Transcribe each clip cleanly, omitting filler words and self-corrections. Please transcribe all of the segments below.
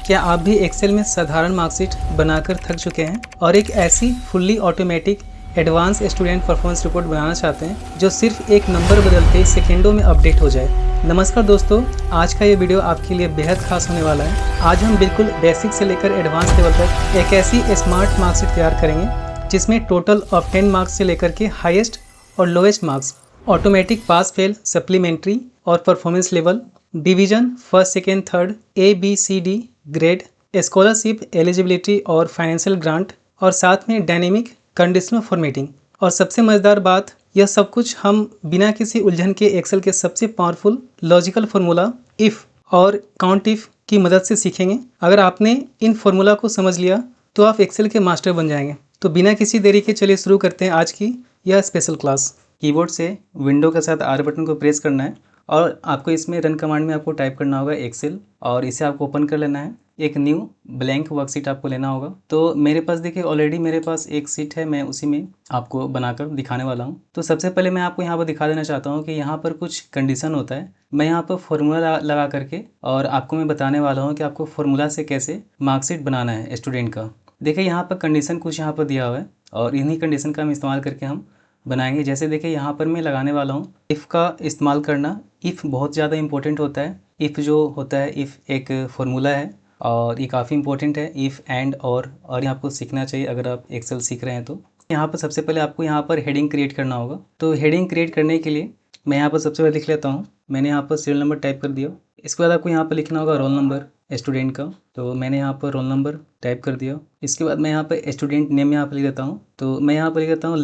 क्या आप भी एक्सेल में साधारण मार्कशीट बनाकर थक चुके हैं और एक ऐसी fully automatic advance student performance report बनाना चाहते हैं जो सिर्फ एक नंबर बदलते ही सेकेंडों में अपडेट हो जाए? नमस्कार दोस्तों, आज का ये वीडियो आपके लिए बेहद खास होने वाला है। आज हम बिल्कुल बेसिक से लेकर एडवांस लेवल तक एक ऐसी स्मार्ट मार्कशीट तैयार करेंगे जिसमें टोटल ऑफ 10 मार्क्स से लेकर के हाईएस्ट और lowest marks, automatic pass fail, supplementary और performance level, division first second third, ABCD grade, scholarship eligibility और फाइनेंशियल ग्रांट, और साथ में डायनेमिक कंडीशनल फॉर्मेटिंग। और सबसे मज़ेदार बात, यह सब कुछ हम बिना किसी उलझन के एक्सेल के सबसे पावरफुल लॉजिकल फार्मूला इफ़ और काउंट इफ़ की मदद से सीखेंगे। अगर आपने इन फार्मूला को समझ लिया तो आप एक्सेल के मास्टर बन जाएंगे। तो बिना किसी देरी के चलिए शुरू करते हैं आज की यह स्पेशल क्लास। कीबोर्ड से विंडो के साथ R बटन को प्रेस करना है और आपको इसमें रन कमांड में आपको टाइप करना होगा एक्सेल, और इसे आपको ओपन कर लेना है। एक न्यू ब्लैंक वर्कशीट आपको लेना होगा। तो मेरे पास देखिए ऑलरेडी मेरे पास एक सीट है, मैं उसी में आपको बनाकर दिखाने वाला हूँ। तो सबसे पहले मैं आपको यहाँ पर दिखा देना चाहता हूँ कि यहाँ पर कुछ कंडीशन होता है। मैं यहाँ पर फॉर्मूला लगा करके और आपको मैं बताने वाला हूँ कि आपको फॉर्मूला से कैसे मार्कशीट बनाना है स्टूडेंट का। देखिए यहाँ पर कंडीशन कुछ यहाँ पर दिया हुआ है और इन्हीं कंडीशन का हम इस्तेमाल करके हम बनाएंगे। जैसे देखिए यहाँ पर मैं लगाने वाला हूँ इफ़ का इस्तेमाल करना। इफ़ बहुत ज़्यादा इंपॉर्टेंट होता है। इफ़ जो होता है, इफ़ एक फार्मूला है और ये काफ़ी इंपॉर्टेंट है। इफ़ एंड और ये आपको सीखना चाहिए अगर आप एक्सेल सीख रहे हैं तो। यहाँ पर सबसे पहले आपको यहाँ पर हेडिंग क्रिएट करना होगा। तो हेडिंग क्रिएट करने के लिए मैं यहाँ पर सबसे पहले लिख लेता हूँ। मैंने यहाँ पर सीरियल नंबर टाइप कर दिया। इसके बाद आपको यहाँ पर लिखना होगा रोल नंबर स्टूडेंट का। तो मैंने यहाँ पर रोल नंबर टाइप कर दिया। इसके बाद मैं यहाँ पर स्टूडेंट नेम यहाँ पर लिख देता हूँ। तो मैं यहाँ पर लिख देता हूँ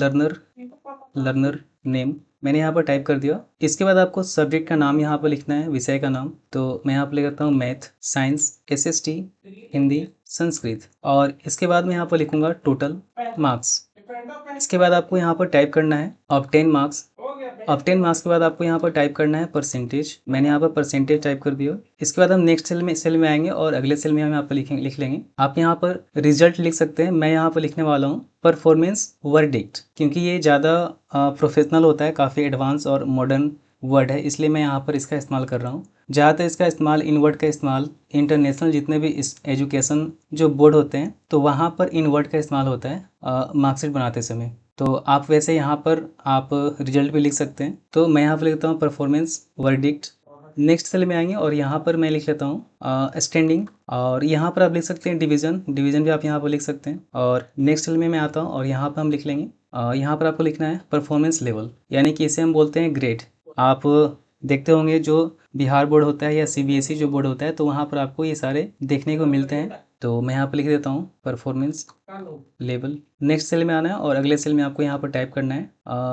लर्नर नेम, मैंने यहाँ पर टाइप कर दिया। इसके बाद आपको सब्जेक्ट का नाम यहाँ पर लिखना है, विषय का नाम। तो मैं यहाँ पर लिख देता हूँ math, science, SST, Hindi, Sanskrit. और इसके बाद मैं यहाँ पर लिखूंगा टोटल मार्क्स। इसके बाद आपको यहाँ पर टाइप करना है ऑफ 10 मार्क्स। ऑफ 10 मार्क्स के बाद आपको यहाँ पर टाइप करना है परसेंटेज। मैंने यहाँ पर परसेंटेज टाइप कर दिया। इसके बाद हम नेक्स्ट सेल में आएंगे और अगले सेल में हम यहाँ पर लिख लेंगे। आप यहाँ पर रिजल्ट लिख सकते हैं। मैं यहाँ पर लिखने वाला हूँ परफॉर्मेंस वर्डिक्ट, क्योंकि ये ज़्यादा प्रोफेशनल होता है, काफ़ी एडवांस और मॉडर्न वर्ड है, इसलिए मैं यहाँ पर इसका इस्तेमाल कर रहा हूँ। ज़्यादातर इसका इस्तेमाल, इन वर्ड का इस्तेमाल इंटरनेशनल जितने भी इस एजुकेशन जो बोर्ड होते हैं तो वहाँ पर इन वर्ड का इस्तेमाल होता है मार्कशीट बनाते समय। तो आप वैसे यहाँ पर आप रिजल्ट भी लिख सकते हैं। तो मैं यहाँ पर लिखता हूँ परफॉर्मेंस वर्डिक्ट। नेक्स्ट सेल में आएंगे और यहाँ पर मैं लिख लेता हूँ स्टैंडिंग, और यहाँ पर आप लिख सकते हैं डिवीज़न भी आप यहाँ पर लिख सकते हैं। और नेक्स्ट सेल में मैं आता हूँ और यहाँ पर हम लिख लेंगे, यहाँ पर आपको लिखना है परफॉर्मेंस लेवल, यानी कि इसे हम बोलते हैं ग्रेड। आप देखते होंगे जो बिहार बोर्ड होता है या CBSE जो बोर्ड होता है तो वहाँ पर आपको ये सारे देखने को मिलते हैं। तो मैं यहाँ पर लिख देता हूँ परफॉर्मेंस लेवल। नेक्स्ट सेल में आना है और अगले सेल में आपको यहाँ पर टाइप करना है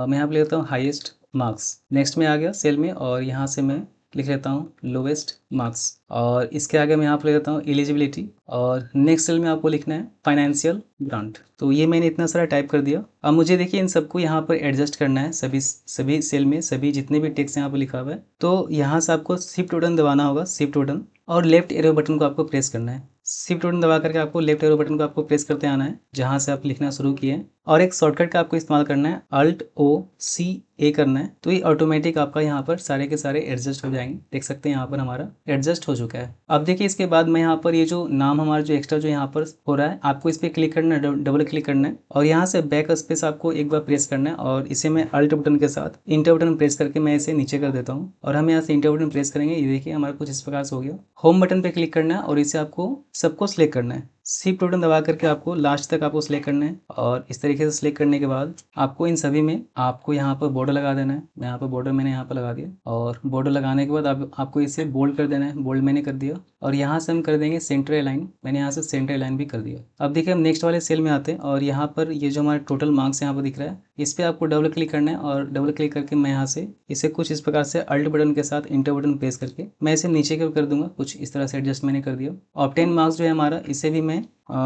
मैं यहाँ पर लिख देता हूँ हाईएस्ट मार्क्स। नेक्स्ट में आ गया सेल में और यहाँ से मैं लिख लेता हूँ लोवेस्ट मार्क्स, और इसके आगे मैं यहाँ पर लिख देता हूँ एलिजिबिलिटी, और नेक्स्ट सेल में आपको लिखना है फाइनेंशियल ग्रांट। तो ये मैंने इतना सारा टाइप कर दिया। अब मुझे देखिए इन सबको यहाँ पर एडजस्ट करना है, सभी सेल में सभी जितने भी टेक्स्ट यहाँ पर लिखा हुआ है। तो यहाँ से आपको शिफ्ट बटन दबाना होगा, शिफ्ट बटन, और लेफ्ट एरो बटन को आपको प्रेस करना है। शिफ्ट बटन दबा करके आपको लेफ्ट एरो बटन को आपको प्रेस करते आना है जहाँ से आप लिखना शुरू किए, और एक शॉर्टकट का आपको इस्तेमाल करना है, Alt+O+C+A करना है। तो ये ऑटोमेटिक आपका यहाँ पर सारे के सारे एडजस्ट हो जाएंगे। देख सकते हैं यहाँ पर हमारा एडजस्ट हो चुका है। अब देखिए इसके बाद मैं यहाँ पर ये जो नाम हमारा जो एक्स्ट्रा जो यहाँ पर हो रहा है, आपको इस पर क्लिक करना है, डबल क्लिक करना है, और यहाँ से बैक स्पेस आपको एक बार प्रेस करना है, और इसे मैं अल्ट बटन के साथ इंटर बटन प्रेस करके मैं इसे नीचे कर देता हूँ, और हम यहाँ से इंटर बटन प्रेस करेंगे। ये देखिए हमारा कुछ इस प्रकार से हो गया। होम बटन पे क्लिक करना है और इसे आपको सबको सिलेक्ट करना है। शिफ्ट बटन दबा करके आपको लास्ट तक आपको सिलेक्ट करना है, और इस तरीके से सिलेक्ट करने के बाद आपको इन सभी में आपको यहाँ पर बॉर्डर लगा देना है। मैं यहाँ पर बॉर्डर मैंने यहाँ पर लगा दिया, और बॉर्डर लगाने के बाद आपको इसे बोल्ड कर देना है। बोल्ड मैंने कर दिया, और यहाँ से हम कर देंगे सेंटर अलाइन। मैंने यहाँ से सेंटर अलाइन भी कर दिया। अब देखिए हम नेक्स्ट वाले सेल में आते हैं, और यहाँ पर ये जो हमारे टोटल मार्क्स यहाँ पर दिख रहा है, इस पर आपको डबल क्लिक करना है, और डबल क्लिक करके मैं यहाँ से इसे कुछ इस प्रकार से अल्ट बटन के साथ इंटर बटन प्रेस करके मैं इसे नीचे की ओर कर दूंगा। कुछ इस तरह से एडजस्ट मैंने कर दिया। ऑफ 10 मार्क्स जो है हमारा, इसे भी मैं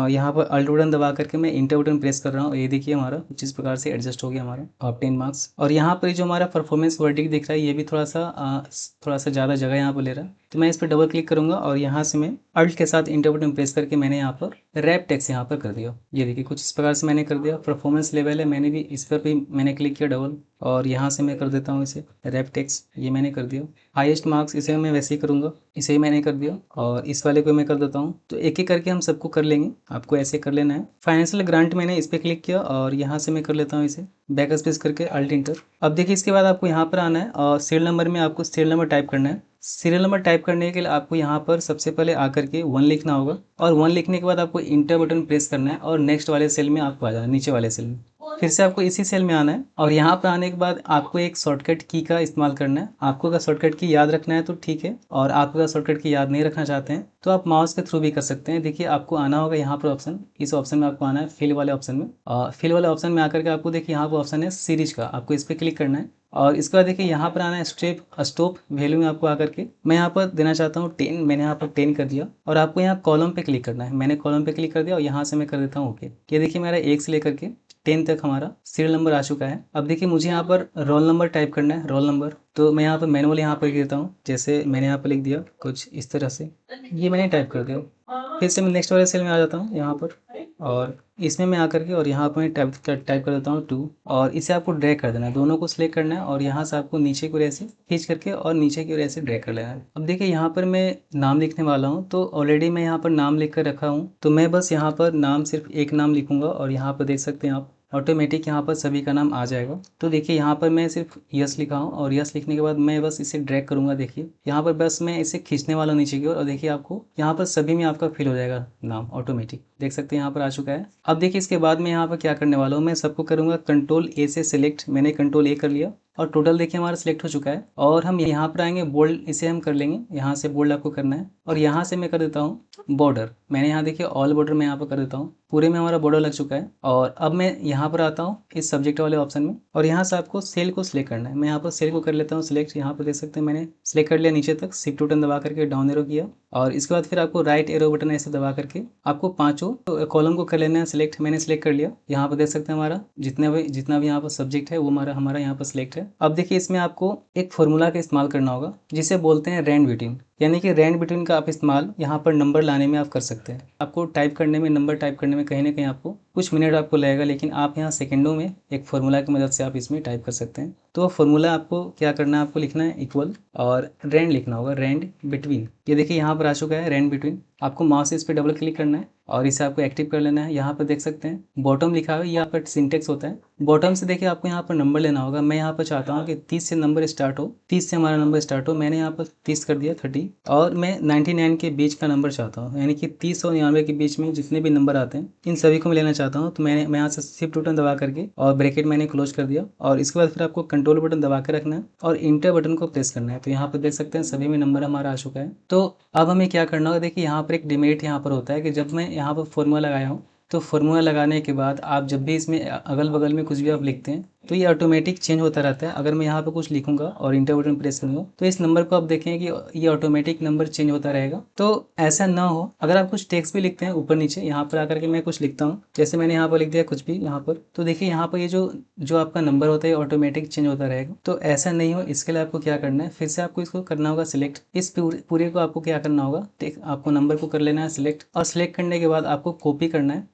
यहाँ पर अल्ट बटन दबा करके मैं इंटर बटन प्रेस कर रहा हूँ। ये देखिए हमारा कुछ इस प्रकार से एडजस्ट हो गया हमारा ऑफ 10 मार्क्स। और यहाँ पर जो हमारा परफॉर्मेंस वर्डिक्ट दिख रहा है, ये भी थोड़ा सा ज़्यादा जगह यहाँ पर ले रहा है। तो मैं इस पर डबल क्लिक करूँगा और यहाँ से मैं अल्ट के साथ इंटर बटन प्रेस करके मैंने यहाँ पर रैप टेक्स्ट यहाँ पर कर दिया। ये देखिए कुछ इस प्रकार से मैंने कर दिया। परफॉर्मेंस लेवल है, मैंने भी इस पर भी मैंने क्लिक किया डबल और यहाँ से मैं कर देता हूँ इसे रैप टेक्स्ट, ये मैंने कर दिया। हाईएस्ट मार्क्स इसे मैं वैसे ही करूँगा, इसे ही मैंने कर दिया और इस वाले को मैं कर देता हूँ। तो एक एक करके हम सबको कर लेंगे, आपको ऐसे कर लेना है। फाइनेंशियल ग्रांट मैंने इस पर क्लिक किया और यहाँ से मैं कर लेता हूँ इसे बैक स्पेस करके अल्ट इंटर। अब देखिए इसके बाद आपको यहाँ पर आना है और सीरियल नंबर में आपको सीरियल नंबर टाइप करना है। सीरियल नंबर टाइप करने के लिए आपको यहाँ पर सबसे पहले आकर के 1 लिखना होगा और 1 लिखने के बाद आपको इंटर बटन प्रेस करना है और नेक्स्ट वाले सेल में आपको आ जाना है, नीचे वाले सेल में। फिर से आपको इसी सेल में आना है और यहाँ पर आने के बाद आपको एक शॉर्टकट की का इस्तेमाल करना है। आपको अगर शॉर्टकट की याद रखना है तो ठीक है, और आप अगर शॉर्टकट की याद नहीं रखना चाहते हैं तो आप माउस के थ्रू भी कर सकते हैं। देखिए आपको आना होगा यहाँ पर ऑप्शन, इस ऑप्शन में आपको आना है फिल वाले ऑप्शन में। फिल वाले ऑप्शन में आकर के आपको देखिए यहाँ पर ऑप्शन है सीरीज का, आपको इस पर क्लिक करना है और इसके बाद देखिए यहाँ पर आना है स्टॉप वैल्यू में आपको आकर के मैं यहाँ पर देना चाहता हूँ 10, मैंने यहाँ पर 10 कर दिया और आपको यहाँ कॉलम पे क्लिक करना है। मैंने कॉलम पे क्लिक कर दिया और यहाँ से मैं कर देता हूँ ओके। ये देखिए मेरा 1 से लेकर के 10 तक हमारा सीरियल नंबर आ चुका है। अब देखिए मुझे यहाँ पर रोल नंबर टाइप करना है, रोल नंबर। तो मैं यहाँ पर मैनुअली यहाँ पर लिख देता हूँ, जैसे मैंने यहाँ पर लिख दिया कुछ इस तरह से, ये मैंने टाइप कर दिया। फिर से मैं नेक्स्ट वाले सेल में आ जाता हूँ यहाँ पर और इसमें मैं आकर के और यहाँ पर मैं टाइप कर देता हूँ 2 और इसे आपको ड्रैग कर देना है, दोनों को सिलेक्ट करना है और यहाँ से आपको नीचे की ओर ऐसे खींच करके और नीचे की ओर ऐसे ड्रैग कर लेना है। अब देखिए यहाँ पर मैं नाम लिखने वाला हूँ, तो ऑलरेडी मैं यहाँ पर नाम लिख कर रखा हूँ, तो मैं बस यहाँ पर नाम सिर्फ एक नाम लिखूंगा और यहाँ पर देख सकते हैं आप ऑटोमेटिक यहाँ पर सभी का नाम आ जाएगा। तो देखिए यहाँ पर मैं सिर्फ यस लिखा हूँ और यस लिखने के बाद मैं बस इसे ड्रैग करूँगा। देखिए यहाँ पर बस मैं इसे खींचने वाला हूँ नीचे की ओर और देखिए आपको यहाँ पर सभी में आपका फिल हो जाएगा नाम ऑटोमेटिक, देख सकते हैं यहाँ पर आ चुका है। अब देखिए इसके बाद मैं यहाँ पर क्या करने वाला हूँ, मैं सबको करूँगा कंट्रोल ए से सिलेक्ट, मैंने कंट्रोल ए कर लिया और टोटल देखिए हमारा सिलेक्ट हो चुका है। और हम यहाँ पर आएंगे बोल्ड, इसे हम कर लेंगे, यहाँ से बोल्ड आपको करना है और यहाँ से मैं कर देता हूँ बॉर्डर। मैंने यहाँ देखिए ऑल बॉर्डर मैं यहाँ पर कर देता हूँ, पूरे में हमारा बॉर्डर लग चुका है। और अब मैं यहाँ पर आता हूँ इस सब्जेक्ट वाले ऑप्शन में और यहाँ से आपको सेल को सिलेक्ट करना है। मैं यहाँ पर सेल को कर लेता हूँ सिलेक्ट, यहाँ पर देख सकते हैं मैंने सिलेक्ट कर लिया नीचे तक, शिफ्ट बटन दबा करके डाउन एरो किया और इसके बाद फिर आपको राइट एरो बटन ऐसे दबा करके आपको पांचों कॉलम को कर लेना है सिलेक्ट। मैंने सिलेक्ट कर लिया, यहाँ पर देख सकते हैं हमारा जितना भी यहाँ पर सब्जेक्ट है वो हमारा यहाँ पर सिलेक्ट है। अब देखिए इसमें आपको एक फॉर्मूला का इस्तेमाल करना होगा जिसे बोलते हैं रैंड बिटवीन, यानी कि रैंड बिटवीन का आप इस्तेमाल यहाँ पर नंबर लाने में आप कर सकते हैं। आपको टाइप करने में, नंबर टाइप करने में कहीं ना कहीं आपको कुछ मिनट आपको लगेगा, लेकिन आप यहाँ सेकंडों में एक फार्मूला की मदद से आप इसमें टाइप कर सकते हैं। तो फार्मूला आपको क्या करना है, आपको लिखना है इक्वल और रैंड लिखना होगा, रैंड बिटवीन। ये देखिए यहाँ पर आ चुका है रैंड बिटवीन। आपको माउस से इस पर डबल क्लिक करना है और इसे आपको एक्टिव कर लेना है। यहाँ पर देख सकते हैं बॉटम लिखा है, ये आपका सिंटेक्स होता है। बॉटम से देखिए आपको यहाँ पर नंबर लेना होगा। मैं यहाँ पर चाहता हूँ कि 30 से नंबर स्टार्ट हो, 30 से हमारा नंबर स्टार्ट हो। मैंने यहाँ पर 30 कर दिया 30 और मैं 99 के बीच का नंबर चाहता हूँ, यानी कि 30 और 99 के बीच में जितने भी नंबर आते हैं इन सभी को मैं लेना चाहता हूँ। तो मैं यहाँ से शिफ्ट बटन दबा करके और ब्रैकेट मैंने क्लोज कर दिया और इसके बाद फिर आपको कंट्रोल बटन दबा के रखना है और इंटर बटन को प्रेस करना है। तो यहाँ पर देख सकते हैं सभी में नंबर हमारा आ चुका है। तो अब हमें क्या करना होगा, देखिए यहाँ पर एक डिमेरिट यहाँ पर होता है कि जब मैं यहाँ पर फॉर्मूला लगाया हूँ तो फार्मूला लगाने के बाद आप जब भी इसमें अगल बगल में कुछ भी आप लिखते हैं तो ये ऑटोमेटिक चेंज होता रहता है। अगर मैं यहाँ पे कुछ लिखूंगा और इंटर बटन प्रेस करूँगा तो इस नंबर को आप देखें कि ये ऑटोमेटिक नंबर चेंज होता रहेगा। तो ऐसा ना हो, अगर आप कुछ टेक्स्ट भी लिखते हैं ऊपर नीचे, यहाँ पर आकर के मैं कुछ लिखता हूँ, जैसे मैंने यहाँ पर लिख दिया कुछ भी यहाँ पर, तो देखिए यहाँ पर ये जो आपका नंबर होता है ऑटोमेटिक चेंज होता रहेगा। तो ऐसा नहीं हो, इसके लिए आपको क्या करना है, फिर से आपको इसको करना होगा सिलेक्ट। इस पूरे को आपको क्या करना होगा, आपको नंबर को कर लेना है सिलेक्ट और सिलेक्ट करने के बाद आपको कॉपी करना है।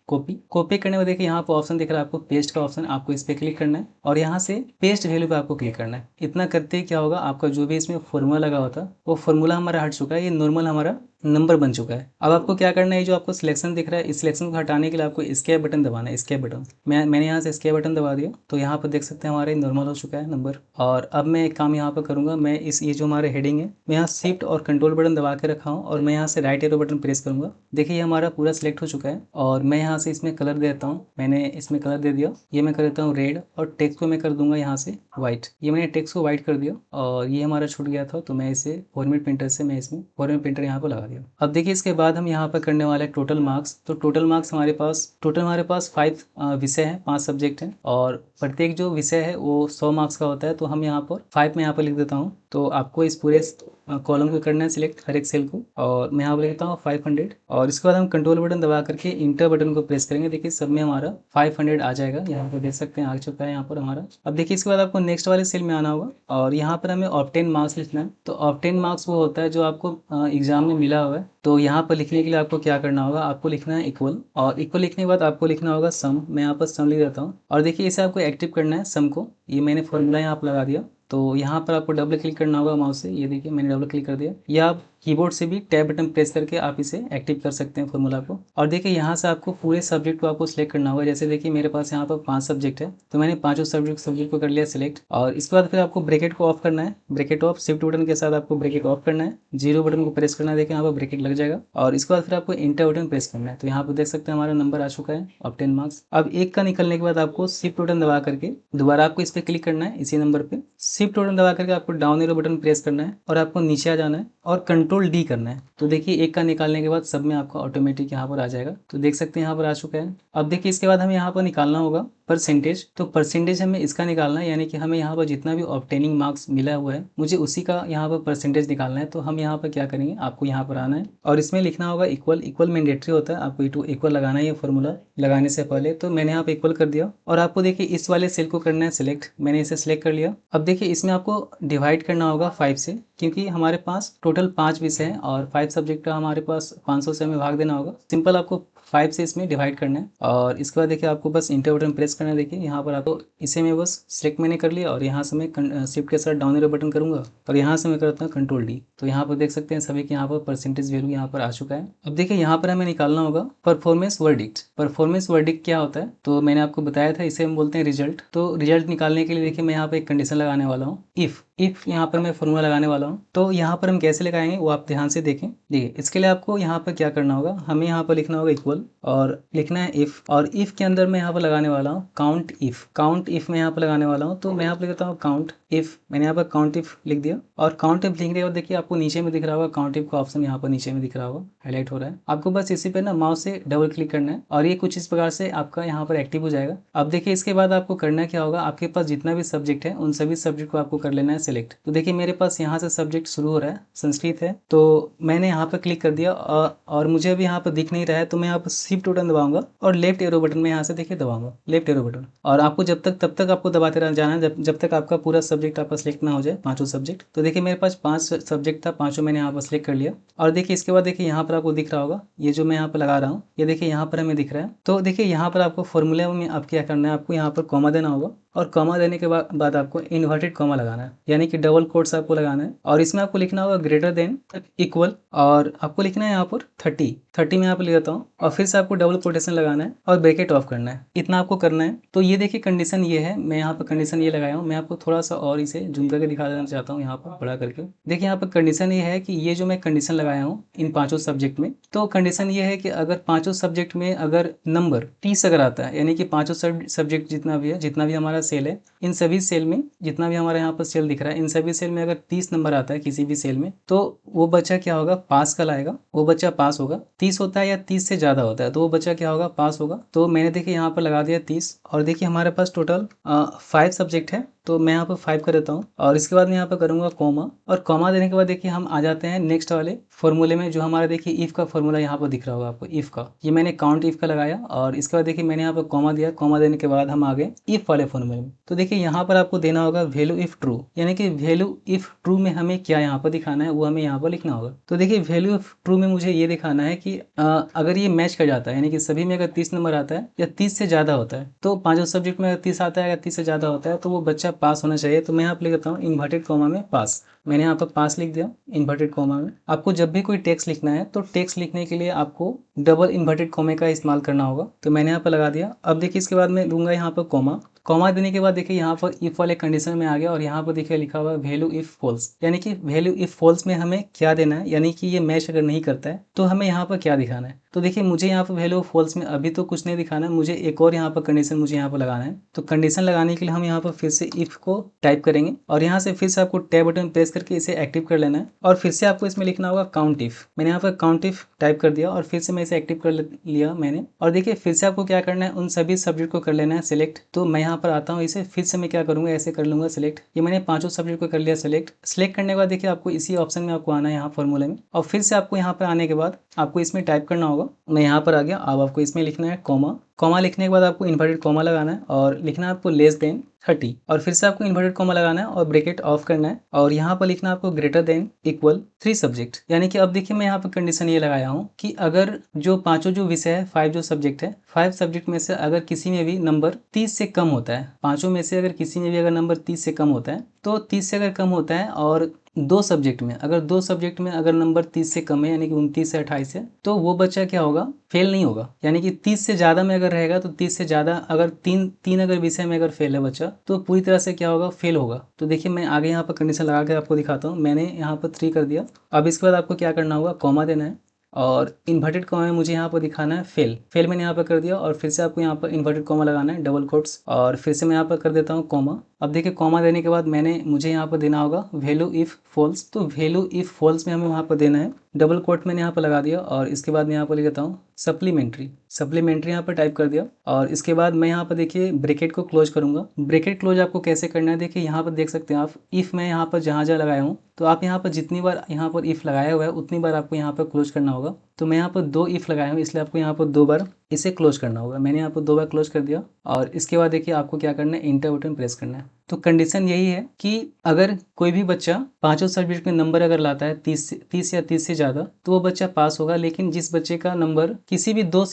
कॉपी करने में देखिए यहाँ पर ऑप्शन दिख रहा है आपको पेस्ट का ऑप्शन, आपको इस पर क्लिक करना है और यहाँ से पेस्ट वैल्यू पे आपको क्लिक करना है। इतना करते ही क्या होगा, आपका जो भी इसमें फॉर्मूला लगा होता वो फॉर्मूला हमारा हट चुका है, ये नॉर्मल हमारा नंबर बन चुका है। अब आपको क्या करना है, जो आपको सिलेक्शन दिख रहा है इस सिलेक्शन को हटाने के लिए आपको एस्केप बटन दबाना है, एस्केप बटन। मैंने यहाँ से एस्केप बटन दबा दिया तो यहाँ पर देख सकते हैं हमारे नॉर्मल हो चुका है नंबर। और अब मैं एक काम यहाँ पर करूँगा, मैं ये जो हमारे हेडिंग है मैं यहाँ शिफ्ट और कंट्रोल बटन दबा के रखा हूँ और मैं यहाँ से राइट एरो बटन प्रेस करूँगा। देखिए ये हमारा पूरा सिलेक्ट हो चुका है और मैं यहाँ से इसमें कलर देता हूँ, मैंने इसमें कलर दे दिया, ये मैं कर देता हूँ रेड और टेक्स्ट को मैं कर दूंगा यहाँ से व्हाइट। ये मैंने टेक्स्ट को व्हाइट कर दिया और ये हमारा छूट गया था तो मैं इसे फॉर्मेट प्रिंटर से मैं इसमें फॉर्मेट प्रिंटर यहाँ पर लगा दिया। अब देखिए इसके बाद हम यहाँ पर करने वाले टोटल मार्क्स। तो टोटल मार्क्स हमारे पास 5 विषय हैं, 5 सब्जेक्ट हैं और प्रत्येक जो विषय है वो 100 मार्क्स का होता है। तो हम यहाँ पर 5 में यहाँ पर लिख देता हूँ। तो आपको इस पूरे कॉलम को करना है सिलेक्ट, हर एक सेल को, और मैं यहाँ पर लिखता हूँ 500, और इसके बाद हम कंट्रोल बटन दबा करके इंटर बटन को प्रेस करेंगे। देखिए सब में हमारा 500 आ जाएगा, यहाँ पर देख सकते हैं आ चुका है यहाँ पर हमारा। अब देखिए इसके बाद आपको नेक्स्ट वाले सेल में आना होगा और यहाँ पर हमें ऑब्टेन मार्क्स लिखना है। तो ऑब्टेन मार्क्स वो होता है जो आपको एग्जाम में मिला हुआ है। तो यहाँ पर लिखने के लिए आपको क्या करना होगा, आपको लिखना है इक्वल, और इक्वल लिखने के बाद आपको लिखना होगा सम। मैं यहाँ पर सम लिख देता हूँ, और देखिए इसे आपको एक्टिव करना है सम को। ये मैंने फॉर्मूला यहाँ पर लगा दिया। तो यहाँ पर आपको डबल क्लिक करना होगा माउस से, ये देखिए मैंने डबल क्लिक कर दिया, या आप कीबोर्ड से भी टैब बटन प्रेस करके आप इसे एक्टिव कर सकते हैं फॉर्मूला को। और देखिए यहाँ से आपको पूरे सब्जेक्ट को आपको सिलेक्ट करना होगा। जैसे देखिए मेरे पास यहाँ पर 5 सब्जेक्ट है, तो मैंने पांचों सब्जेक्ट को कर लिया सिलेक्ट। और इसके बाद फिर आपको ब्रैकेट को ऑफ करना है, ब्रैकेट ऑफ, शिफ्ट बटन के साथ आपको ब्रैकेट ऑफ करना है, जीरो बटन को प्रेस करना है, देखिए यहाँ पर ब्रैकेट लग जाएगा। और इसके बाद फिर आपको इंटर बटन प्रेस करना है। तो यहाँ पर देख सकते हैं हमारा नंबर आ चुका है ऑब्टेन मार्क्स। अब एक का निकलने के बाद आपको शिफ्ट बटन दबा करके दोबारा आपको इस पर क्लिक करना है, इसी नंबर पे शिफ्ट बटन दबा करके आपको डाउन एरो बटन प्रेस करना है और आपको नीचे आ जाना है और कंट्रोल डी करना है। तो देखिए एक का निकालने के बाद सब में आपका ऑटोमेटिक यहाँ पर आ जाएगा। तो देख सकते हैं यहाँ पर आ चुका है। अब देखिए इसके बाद हमें यहाँ पर निकालना होगा परसेंटेज। तो परसेंटेज हमें इसका निकालना है, यानी कि हमें यहाँ पर जितना भी ऑब्टेनिंग मार्क्स मिला हुआ है मुझे उसी का यहाँ पर परसेंटेज निकालना है। तो हम यहाँ पर क्या करेंगे, आपको यहाँ पर आना है और इसमें लिखना होगा इक्वल। इक्वल मैंडेटरी होता है, आपको इक्वल लगाना है ये फॉर्मूला लगाने से पहले। तो मैंने यहाँ पर इक्वल कर दिया और आपको देखिए इस वाले सेल को करना है सिलेक्ट। मैंने इसे सिलेक्ट कर लिया। अब देखिए इसमें आपको डिवाइड करना होगा 5 से, क्योंकि हमारे पास टोटल 5 विषय हैं और 5 सब्जेक्ट का हमारे पास 500 से हमें भाग देना होगा। सिंपल आपको 5 से इसमें डिवाइड करना है और इसके बाद देखिए आपको बस इंटर बटन प्रेस करना है। देखिए यहाँ पर आपको इसे मैं बस सिलेक्ट मैंने कर लिया और यहाँ से मैं शिफ्ट के साथ डाउन एरो बटन करूँगा और यहाँ से मैं करता हूँ कंट्रोल डी। तो यहाँ पर देख सकते हैं सभी के यहाँ पर परसेंटेज वैल्यू यहाँ पर आ चुका है। अब देखिए यहाँ पर हमें निकालना होगा परफॉर्मेंस वर्डिक्ट। परफॉर्मेंस वर्डिक्ट क्या होता है, तो मैंने आपको बताया था, इसे हम बोलते हैं रिजल्ट। तो रिजल्ट निकालने के लिए देखिए मैं यहाँ पर एक कंडीशन लगाने वाला हूँ, इफ यहाँ पर मैं फॉर्मूला लगाने वाला हूँ। तो यहाँ पर हम कैसे लगाएंगे वो आप ध्यान से देखें। देखिए इसके लिए आपको यहाँ पर क्या करना होगा, हमें यहाँ पर लिखना होगा इक्वल और लिखना है इफ, और इफ के अंदर मैं यहाँ पर लगाने वाला हूँ काउंट इफ। काउंट इफ मैं यहाँ पर लगाने वाला हूँ। तो मैं यहाँ पर लिखता हूँ काउंट इफ। मैंने यहाँ पर काउंट इफ लिख दिया और काउंट इफ लिखने के बाद देखिए आपको नीचे में दिख रहा होगा काउंट इफ का ऑप्शन, यहाँ पर नीचे में दिख रहा होगा, हाईलाइट हो रहा है। आपको बस इसी पे ना माउस से डबल क्लिक करना है और ये कुछ इस प्रकार से आपका यहाँ पर एक्टिव हो जाएगा। अब देखिए इसके बाद आपको करना क्या होगा, आपके पास जितना भी सब्जेक्ट है उन सभी सब्जेक्ट को आपको कर लेना है सिलेक्ट। तो देखिए मेरे पास यहाँ से सब्जेक्ट शुरू हो रहा है, संस्कृत है, तो मैंने यहाँ पर क्लिक कर दिया और मुझे अभी यहाँ पर दिख नहीं रहा है। तो मैं यहाँ पर शिफ्ट बटन दबाऊंगा और लेफ्ट एरो बटन में यहाँ से देखिए दबाऊंगा लेफ्ट एरो बटन, और आपको तब तक आपको दबाते रहना जाना है जब तक आपका पूरा सब्जेक्ट आपका सिलेक्ट ना हो जाए, पांचों सब्जेक्ट। तो देखिए मेरे पास 5 सब्जेक्ट था, पांचों मैंने यहाँ पर सिलेक्ट कर लिया। और देखिए इसके बाद देखिए यहाँ पर आपको दिख रहा होगा ये जो मैं यहाँ पर लगा रहा हूँ, ये देखिए यहाँ पर हमें दिख रहा है। तो देखिए यहाँ पर आपको फॉर्मूले में आप क्या करना है, आपको यहाँ पर कॉमा देना होगा और कॉमा देने के बाद आपको इन्वर्टेड कॉमा लगाना है, यानी कि डबल कोट्स आपको लगाना है। और इसमें आपको लिखना होगा ग्रेटर देन इक्वल, और आपको लिखना है यहाँ पर 30 में यहाँ पर लिख देता हूँ, और फिर से आपको डबल कोटेशन लगाना है और ब्रैकेट ऑफ करना है। इतना आपको करना है। तो ये देखिए कंडीशन ये है, मैं यहाँ पर कंडीशन ये लगाया हूँ। मैं आपको थोड़ा सा और इसे जूम करके दिखा देना चाहता हूँ, यहाँ पर बड़ा करके। देखिए यहाँ पर कंडीशन ये है कि ये जो मैं कंडीशन लगाया हूँ इन 5 सब्जेक्ट में, तो कंडीशन ये है कि अगर 5 सब्जेक्ट में अगर नंबर 30 अगर आता है, यानी कि 5 सब्जेक्ट जितना भी है, जितना भी हमारा सेल है, इन सभी सेल में जितना भी हमारे यहाँ पर सेल दिख रहा है, इन सभी सेल में अगर 30 नंबर आता है किसी भी सेल में, तो वो बच्चा क्या होगा, पास का लाएगा, वो बच्चा पास होगा। 30 होता है या 30 से ज़्यादा होता है तो वो बच्चा क्या होगा, पास होगा। तो मैंने देखिए यहाँ पर लगा दिया 30, और देखिए हमारे पास टोटल 5 सब्जेक्ट है, तो मैं यहाँ पर 5 कर देता हूँ और इसके बाद मैं यहाँ पर करूँगा कॉमा, और कॉमा देने के बाद देखिए हम आ जाते हैं नेक्स्ट वाले फॉर्मूले में, जो हमारा देखिए इफ का फॉर्मूला यहाँ पर दिख रहा होगा आपको, इफ का। ये मैंने काउंट इफ का लगाया और इसके बाद देखिए मैंने यहाँ पर कॉमा दिया। कॉमा देने के बाद हम आ गए इफ वाले फॉर्मूले में। तो देखिए यहाँ पर आपको देना होगा वैल्यू इफ ट्रू, यानी कि वैल्यू इफ ट्रू में हमें क्या यहाँ पर दिखाना है वो हमें यहाँ पर लिखना होगा। तो देखिए वैल्यू इफ ट्रू में मुझे ये दिखाना है कि अगर ये मैच कर जाता है, यानी कि सभी में अगर 30 नंबर आता है या 30 से ज़्यादा होता है, तो 5 सब्जेक्ट में अगर 30 आता है या 30 से ज़्यादा होता है, तो वो बच्चा पास होना चाहिए। तो मैं यहाँ पर लिख देता हूँ इन्वर्टेड कॉमा में पास। मैंने यहाँ पर पास लिख दिया इन्वर्टेड कॉमा में। आपको जब भी कोई टेक्स्ट लिखना है तो टेक्स्ट लिखने के लिए आपको डबल इन्वर्टेड कॉमे का इस्तेमाल करना होगा। तो मैंने यहाँ पर लगा दिया। अब देखिए इसके बाद मैं दूंगा यहाँ पर कॉमा। कॉमा देने के बाद देखिए यहाँ पर इफ वाले कंडीशन में आ गया और यहाँ पर देखिए लिखा हुआ है वैल्यू इफ फॉल्स, यानी कि वैल्यू इफ फॉल्स में हमें क्या देना है, यानी कि ये मैच अगर नहीं करता है तो हमें यहाँ पर क्या दिखाना है। तो देखिए मुझे यहाँ पर वैल्यू ऑफ फॉल्स में अभी तो कुछ नहीं दिखाना है, मुझे एक और यहाँ पर कंडीशन मुझे यहाँ पर लगाना है। तो कंडीशन लगाने के लिए हम यहाँ पर फिर से इफ को टाइप करेंगे और यहाँ से फिर से आपको टैब बटन प्रेस करके इसे एक्टिव कर लेना है और फिर से आपको इसमें लिखना होगा काउंट इफ। मैंने यहाँ पर काउंट इफ टाइप कर दिया और फिर से मैं इसे एक्टिव कर लिया मैंने। और देखिए फिर से आपको क्या करना है, उन सभी सब्जेक्ट को कर लेना है सिलेक्ट। तो मैं यहाँ पर आता हूँ, इसे फिर से मैं क्या करूँगा, ऐसे कर लूँगा सिलेक्ट। ये मैंने पांचों सब्जेक्ट को कर लिया सिलेक्ट। सिलेक्ट करने के बाद देखिए आपको इसी ऑप्शन में आपको आना है यहाँ फॉर्मूले में, और फिर से आपको यहाँ पर आने के बाद आपको इसमें टाइप करना होगा। मैं यहाँ पर आ गया। अब आपको इसमें लिखना है कॉमा। कॉमा लिखने के बाद आपको इन्वर्टेड कॉमा लगाना है और लिखना है आपको लेस देन 30, और फिर से आपको इन्वर्टेड कॉमा लगाना है और ब्रैकेट ऑफ करना है और यहाँ पर लिखना है आपको ग्रेटर देन इक्वल 3 सब्जेक्ट। यानी कि अब देखिए मैं यहाँ पर कंडीशन ये लगाया हूँ कि अगर जो पांचों जो विषय है, 5 जो सब्जेक्ट है, 5 सब्जेक्ट में से अगर किसी में भी नंबर 30 से कम होता है, पांचों में से अगर किसी में भी अगर नंबर 30 से कम होता है, तो 30 से अगर कम होता है और दो सब्जेक्ट में अगर नंबर 30 से कम है यानी कि 29 से 28 है, तो वो बच्चा क्या होगा, फेल नहीं होगा। यानी कि 30 से ज़्यादा में अगर रहेगा तो 30 से ज़्यादा अगर तीन अगर विषय में अगर फेल है बच्चा, तो पूरी तरह से क्या होगा, फेल होगा। तो देखिए मैं आगे यहाँ पर कंडीशन लगा के आपको दिखाता हूँ। मैंने यहाँ पर 3 कर दिया। अब इसके बाद आपको क्या करना होगा, कॉमा देना है और इन्वर्टेड कॉमा में मुझे यहाँ पर दिखाना है फेल मैंने यहाँ पर कर दिया और फिर से आपको यहाँ पर इन्वर्टेड कॉमा लगाना है, डबल कोट्स, और फिर से मैं यहाँ पर कर देता हूँ कॉमा। अब देखिए कॉमा देने के बाद मुझे यहाँ पर देना होगा वैल्यू इफ फॉल्स। तो वैल्यू इफ फॉल्स में हमें वहाँ पर देना है, डबल कोट मैंने यहाँ पर लगा दिया और इसके बाद मैं यहाँ पर लिख देता हूँ सप्लीमेंट्री यहाँ पर टाइप कर दिया और इसके बाद मैं यहाँ पर देखिए ब्रैकेट को क्लोज करूँगा। ब्रैकेट क्लोज आपको कैसे करना है, देखिए यहाँ पर देख सकते हैं आप, इफ़ मैं यहाँ पर जहाँ लगाया हूँ, तो आप यहाँ पर जितनी बार यहाँ पर इफ़ लगाया हुआ है उतनी बार आपको यहाँ पर क्लोज करना होगा। तो मैं यहाँ पर 2 इफ़ लगाया हूँ, इसलिए आपको यहाँ पर 2 बार इसे क्लोज करना होगा। मैंने यहाँ पर 2 बार क्लोज कर दिया और इसके बाद देखिए आपको क्या करना है, इंटर बटन प्रेस करना है। तो कंडीशन यही है कि अगर कोई भी बच्चा पांचों सब्जेक्ट में नंबर अगर लाता है 30 या 30 से ज़्यादा, तो वो बच्चा पास होगा। लेकिन जिस बच्चे का नंबर किसी भी दो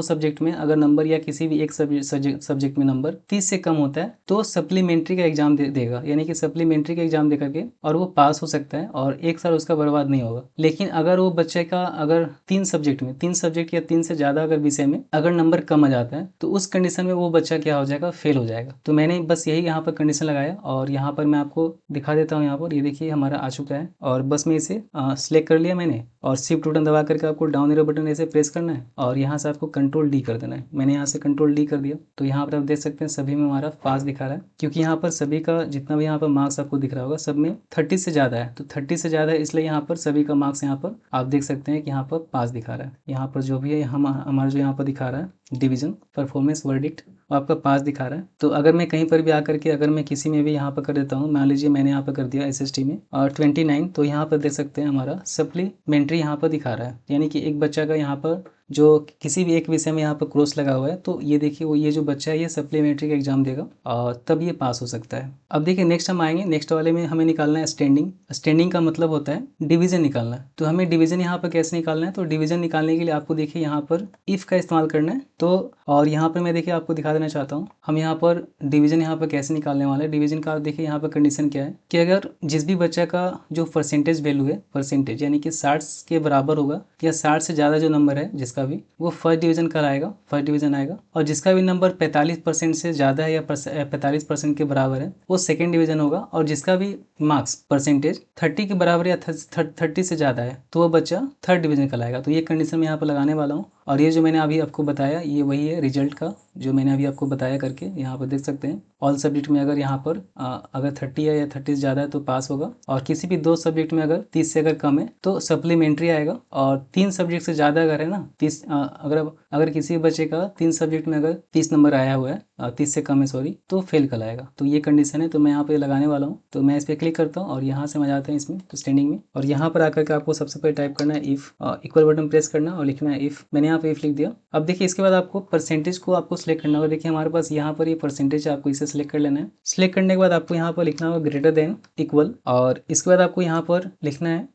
सब्जेक्ट में अगर नंबर या किसी भी एक सब्जेक्ट में नंबर 30 से कम होता है, तो सप्लीमेंट्री का एग्जाम देगा, यानी कि सप्लीमेंट्री का एग्जाम दे करके और वो पास हो सकता है और 1 साल उसका बर्बाद नहीं होगा। लेकिन अगर वो बच्चे का अगर 3 सब्जेक्ट या 3 से ज़्यादा अगर विषय में अगर नंबर कम आ जाता है, तो उस कंडीशन में वो बच्चा क्या हो जाएगा, फेल हो जाएगा। तो मैंने बस यही यहाँ पर कंडीशन लगाया और यहाँ पर मैं आपको दिखा देता हूँ। यहाँ पर ये देखिए हमारा आ चुका है और बस मैं इसे सिलेक्ट कर लिया मैंने और शिफ्ट बटन दबा करके आपको डाउन एरो बटन ऐसे प्रेस करना है और यहाँ से आपको कंट्रोल डी कर देना है। मैंने यहाँ से कंट्रोल डी कर दिया। तो यहाँ पर आप देख सकते हैं सभी में हमारा पास दिखा रहा है, क्योंकि यहाँ पर सभी का जितना भी यहाँ पर मार्क्स आपको दिख रहा होगा सब में 30 से ज़्यादा है। तो 30 से ज़्यादा है, इसलिए यहाँ पर सभी का मार्क्स यहाँ पर आप देख सकते हैं कि यहाँ पर पास दिखा रहा है। यहाँ पर जो भी है हमारा जो यहाँ पर दिखा रहा है डिवीजन परफॉर्मेंस वर्डिक्ट, आपका पास दिखा रहा है। तो अगर मैं कहीं पर भी आकर के अगर मैं किसी में भी यहाँ पर कर देता हूँ, मान लीजिए मैंने यहाँ पर कर दिया SST में और 29, तो यहाँ पर देख सकते हैं हमारा सप्लीमेंट्री यहाँ पर दिखा रहा है, यानी कि एक बच्चा का यहाँ पर जो किसी भी एक विषय में यहाँ पर क्रॉस लगा हुआ है, तो ये देखिए वो ये जो बच्चा है ये सप्लीमेंट्री का एग्जाम देगा और तब ये पास हो सकता है। अब देखिए नेक्स्ट हम आएंगे, नेक्स्ट वाले में हमें निकालना है स्टैंडिंग का मतलब होता है डिवीजन निकालना। तो हमें डिवीजन यहाँ पर कैसे निकालना है, तो डिवीजन निकालने के लिए आपको देखिए यहाँ पर इफ़ का इस्तेमाल करना है। तो और यहाँ पर मैं देखिए आपको दिखा देना चाहता हूँ हम यहाँ पर डिवीजन यहाँ पर कैसे निकालने वाले हैं। डिवीजन का देखिए यहाँ पर कंडीशन क्या है कि अगर जिस भी बच्चा का जो परसेंटेज वैल्यू है, परसेंटेज यानी कि 60 के बराबर होगा या 60 से ज़्यादा जो नंबर है जिसका भी, वो फर्स्ट डिवीजन आएगा और जिसका भी नंबर 45% से ज़्यादा है या 45% के बराबर है वो सेकेंड डिवीजन होगा, और जिसका भी मार्क्स परसेंटेज 30 के बराबर या 30 से ज़्यादा है तो वो बच्चा थर्ड डिवीजन कहलाएगा। तो ये कंडीशन मैं यहाँ पर लगाने वाला हूँ और ये जो मैंने अभी आपको बताया ये वही है रिजल्ट का जो मैंने अभी आपको बताया करके। यहाँ पर देख सकते हैं ऑल सब्जेक्ट में अगर यहाँ पर अगर 30 है या 30 से ज़्यादा है तो पास होगा, और किसी भी 2 सब्जेक्ट में अगर 30 से अगर कम है तो सप्लीमेंट्री आएगा, और 3 सब्जेक्ट से ज़्यादा अगर है ना 30 अगर किसी बच्चे का 3 सब्जेक्ट में अगर 30 नंबर आया हुआ है 30 से कम है सॉरी, तो फेल कहलाएगा। तो ये कंडीशन है। तो मैं यहाँ पे लगाने वाला हूँ, तो मैं इस पर क्लिक करता हूँ और यहाँ से मैं जाता हूँ इसमें तो स्टैंडिंग में, और यहाँ पर आकर के आपको सबसे पहले टाइप करना है इफ़, इक्वल बटन प्रेस करना और लिखना है इफ़। मैंने यहाँ पे इफ़ लिख दिया। अब देखिए इसके बाद आपको परसेंटेज को आपको सिलेक्ट करना होगा। देखिए हमारे पास यहाँ पर ये परसेंटेज है, आपको इसे सिलेक्ट कर लेना है। सिलेक्ट करने के बाद आपको यहाँ पर लिखना होगा ग्रेटर देन इक्वल, और इसके बाद आपको यहाँ पर लिखना है